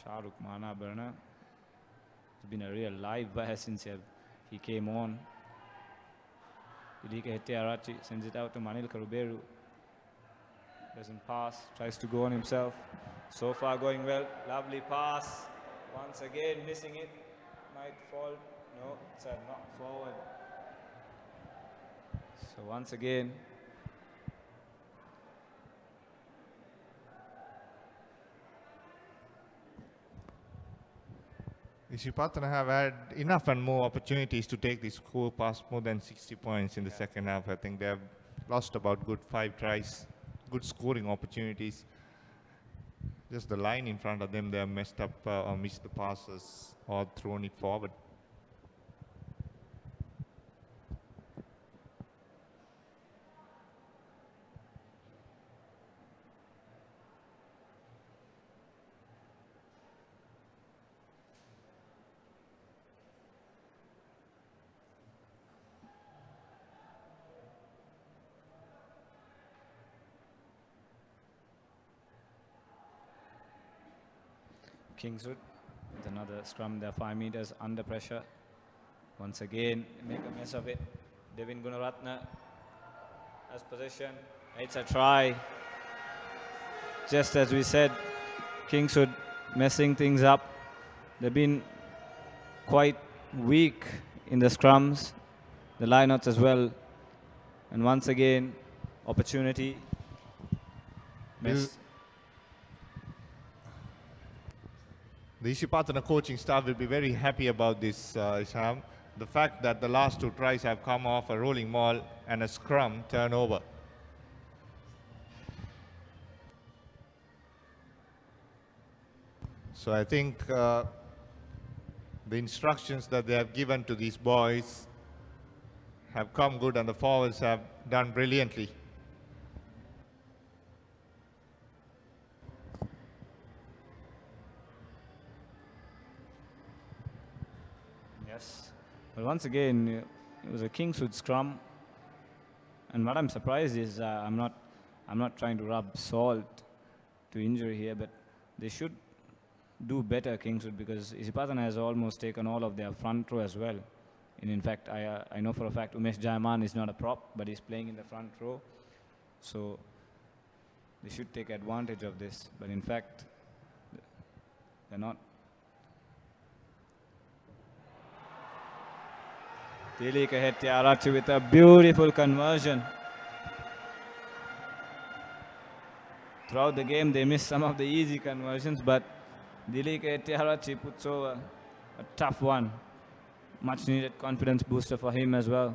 Shahrukh Mana Berna, it's been a real live wire since he came on. Idika Hettiarachi sends it out to Manil Karuberu. Doesn't pass, tries to go on himself. So far going well, lovely pass. Once again missing it, might fall. No, it's a knock forward. So once again, Isipathana have had enough and more opportunities to take this score past more than 60 points in the second half. I think they have lost about good 5 tries, good scoring opportunities. Just the line in front of them, they have messed up or missed the passes or thrown it forward. Kingswood with another scrum there, 5 meters under pressure. Once again, make a mess of it. Devin Gunaratne has possession. It's a try. Just as we said, Kingswood messing things up. They've been quite weak in the scrums, the lineouts as well. And once again, opportunity. Missed. The Isipathana coaching staff will be very happy about this, Isham. The fact that the last 2 tries have come off a rolling maul and a scrum turnover. So I think the instructions that they have given to these boys have come good, and the forwards have done brilliantly. Yes. Well, once again, it was a Kingswood scrum, and what I'm surprised is I'm not trying to rub salt to injury here, but they should do better, Kingswood, because Isipathana has almost taken all of their front row as well. And in fact, I know for a fact Umesh Jayaman is not a prop, but he's playing in the front row, so they should take advantage of this. But in fact, they're not. Dilika Hettiarachchi with a beautiful conversion. Throughout the game, they missed some of the easy conversions, but Dilika Hettiarachchi puts over a tough one. Much needed confidence booster for him as well.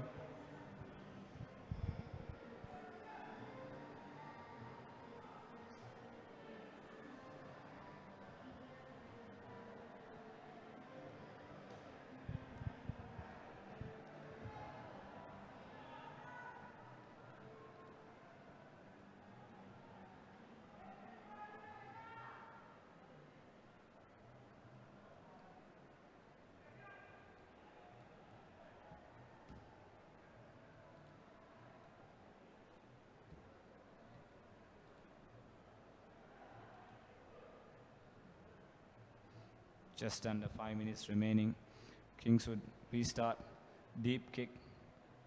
Just under 5 minutes remaining. Kingswood restart, deep kick.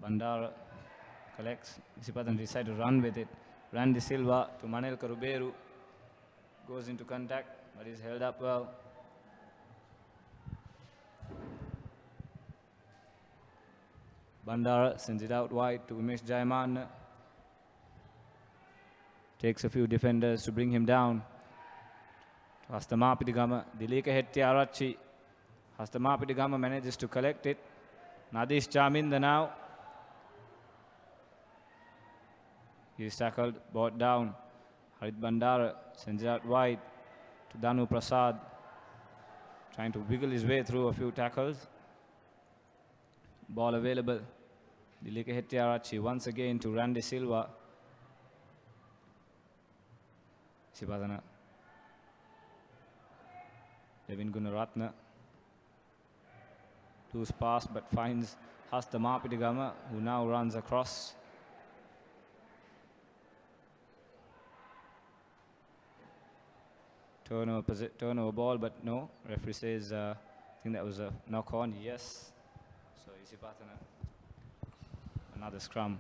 Bandara collects. Isipathana decides to run with it. Randy Silva to Manel Karuberu. Goes into contact, but is held up well. Bandara sends it out wide to Umesh Jayaman. Takes a few defenders to bring him down. Hastamapitigama, Dilika Hettiarachchi. Hastamapitigama manages to collect it. Nadesh Chaminda now. He is tackled, brought down. Harit Bandara sends it out wide to Danu Prasad. Trying to wiggle his way through a few tackles. Ball available. Dilika Hettiarachchi once again to Randy Silva. Isipathana. Devin Gunaratna. Loose pass but finds Hastamapitigama, who now runs across. Turnover ball, but no. Referee says, I think that was a knock on. Yes. So Isipathana. Another scrum.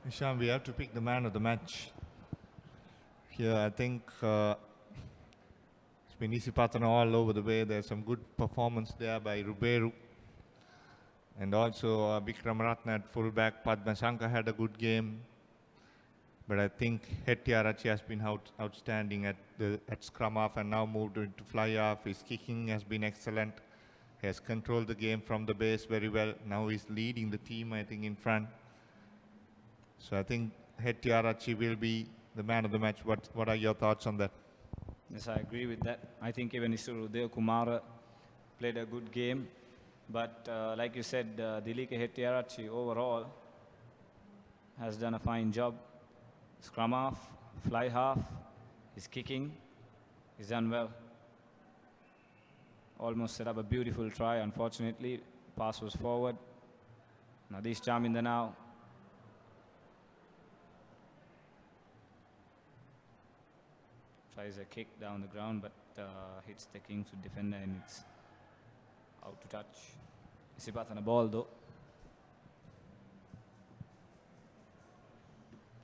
Isham, we have to pick the man of the match. Here, I think it's been Isipathana all over the way. There's some good performance there by Ruberu. And also Bikram Ratna at fullback. Padma Shankar had a good game. But I think Hettiarachchi has been outstanding at scrum half and now moved into fly half. His kicking has been excellent. He has controlled the game from the base very well. Now he's leading the team, I think, in front. So I think Hettiarachchi will be the man of the match. What are your thoughts on that? Yes, I agree with that. I think even Isuru Kumara played a good game. But like you said, Dilika Hettiarachchi overall has done a fine job. Scrum half, fly half, his kicking, he's done well. Almost set up a beautiful try. Unfortunately, pass was forward. Nadesh Chaminda now. Tries a kick down the ground, but hits the Kingswood defender and it's out to touch. Isipathana ball though.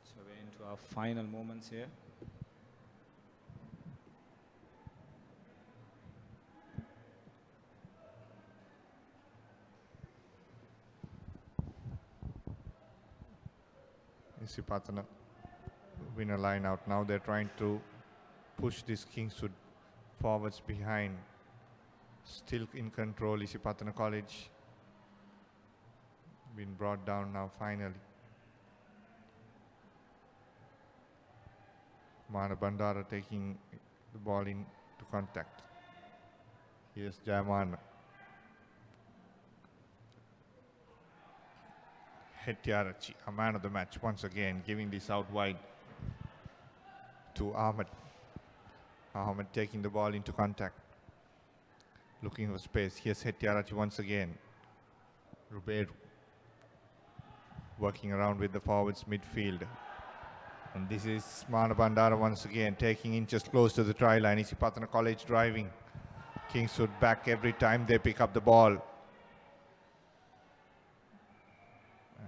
So we're into our final moments here. Isipathana win a line out. Now they're trying to push this Kingswood forwards behind. Still in control, Isipathana College. Been brought down now finally. Mana Bandara taking the ball into contact. Here's Jayamana. Hettiarachchi, a man of the match once again, giving this out wide to Ahmed. Ahmed taking the ball into contact, looking for space. Here's Hettiarachchi once again. Ruberu working around with the forwards midfield. And this is Mana Bandara once again, taking inches close to the try line. Isipathana College driving. Kingswood back every time they pick up the ball.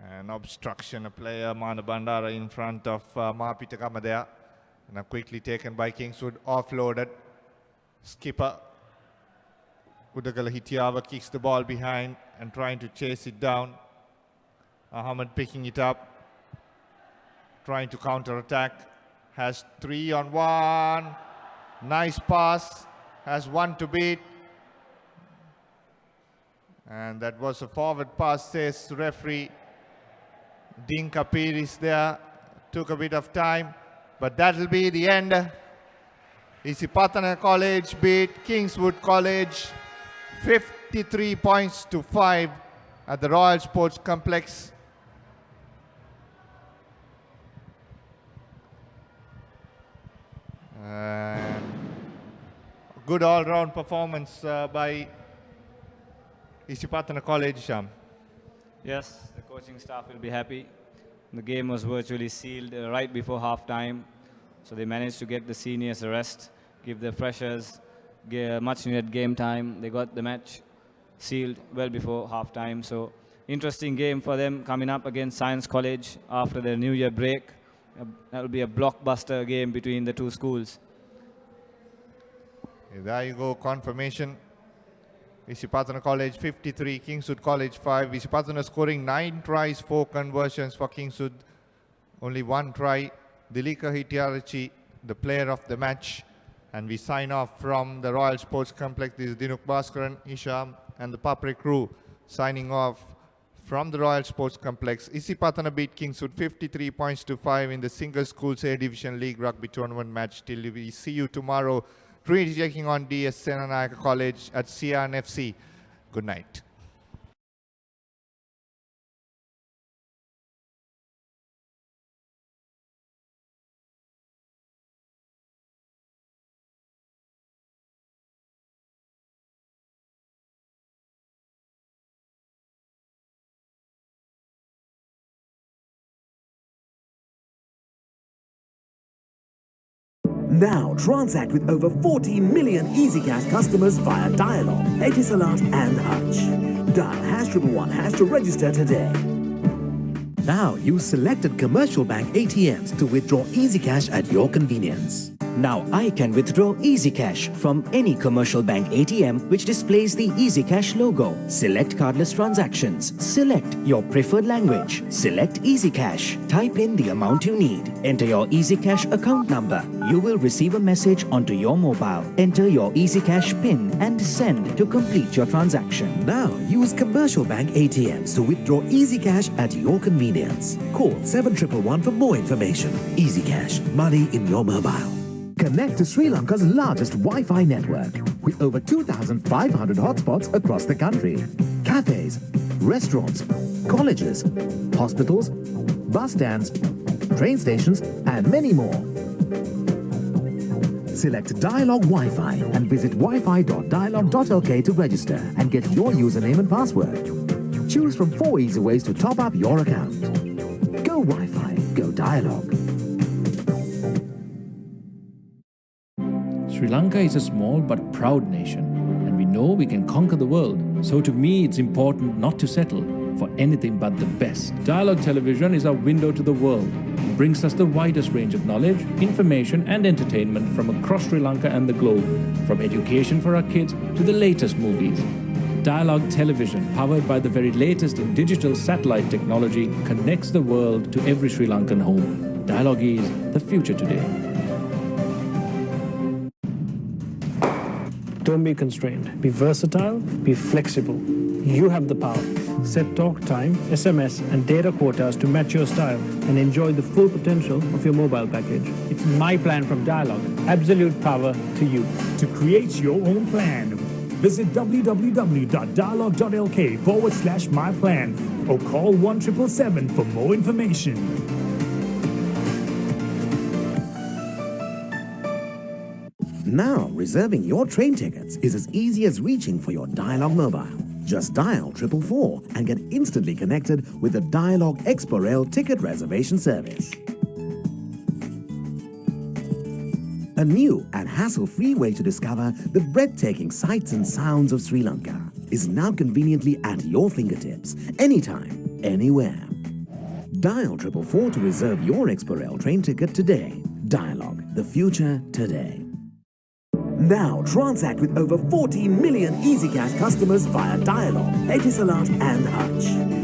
An obstruction, a player, Mana Bandara in front of Mahapitagama there. And now quickly taken by Kingswood, offloaded. Skipper Udagala Hitiava kicks the ball behind and trying to chase it down. Ahmed picking it up, trying to counter-attack. Has 3-on-1. Nice pass. Has one to beat. And that was a forward pass, says the referee. Dinka Piris there. Took a bit of time, but that'll be the end. Isipathana College beat Kingswood College 53 points to 5 at the Royal Sports Complex. Good all-round performance by Isipathana College, Sham. Yes, the coaching staff will be happy. The game was virtually sealed right before half-time, so they managed to get the seniors a rest, give the freshers much-needed game time. They got the match sealed well before half-time, so interesting game for them coming up against Science College after the New Year break. That will be a blockbuster game between the two schools. There you go, confirmation. Isipathana College 53, Kingswood College 5. Isipathana scoring 9 tries, 4 conversions for Kingswood. Only 1 try. Dilika Hettiarachchi, the player of the match. And we sign off from the Royal Sports Complex. This is Dinuk Bhaskaran, Isham and the ThePapare crew signing off from the Royal Sports Complex. Isipathana beat Kingswood 53 points to 5 in the Single Schools A Division League Rugby Tournament match. Till we see you tomorrow. Trinity taking on DS Senanayaka College at Sian FC. Good night. Now transact with over 40 million EasyCash customers via Dialog, Etisalat and Hutch. Dial #111# to register today. Now use selected commercial bank ATMs to withdraw EasyCash at your convenience. Now I can withdraw EasyCash from any commercial bank ATM which displays the EasyCash logo. Select cardless transactions. Select your preferred language. Select EasyCash. Type in the amount you need. Enter your EasyCash account number. You will receive a message onto your mobile. Enter your EasyCash PIN and send to complete your transaction. Now use commercial bank ATMs to withdraw EasyCash at your convenience. Call 7111 for more information. EasyCash, money in your mobile. Connect to Sri Lanka's largest Wi-Fi network with over 2,500 hotspots across the country. Cafes, restaurants, colleges, hospitals, bus stands, train stations, and many more. Select Dialog Wi-Fi and visit wifi.dialog.lk to register and get your username and password. Choose from 4 easy ways to top up your account. Go Wi-Fi, go Dialog. Sri Lanka is a small but proud nation, and we know we can conquer the world. So to me, it's important not to settle for anything but the best. Dialogue Television is our window to the world. It brings us the widest range of knowledge, information and entertainment from across Sri Lanka and the globe, from education for our kids to the latest movies. Dialogue Television, powered by the very latest in digital satellite technology, connects the world to every Sri Lankan home. Dialogue is the future today. Don't be constrained. Be versatile, be flexible. You have the power. Set talk time, SMS and data quotas to match your style and enjoy the full potential of your mobile package. It's my plan from Dialog. Absolute power to you. To create your own plan, visit www.dialog.lk/myplan or call 1777 for more information. Now, reserving your train tickets is as easy as reaching for your Dialogue mobile. Just dial 444 and get instantly connected with the Dialogue Expo Rail ticket reservation service. A new and hassle-free way to discover the breathtaking sights and sounds of Sri Lanka is now conveniently at your fingertips, anytime, anywhere. Dial 444 to reserve your Expo Rail train ticket today. Dialogue, the future today. Now transact with over 40 million EasyCash customers via Dialogue, Etisalat and Hutch.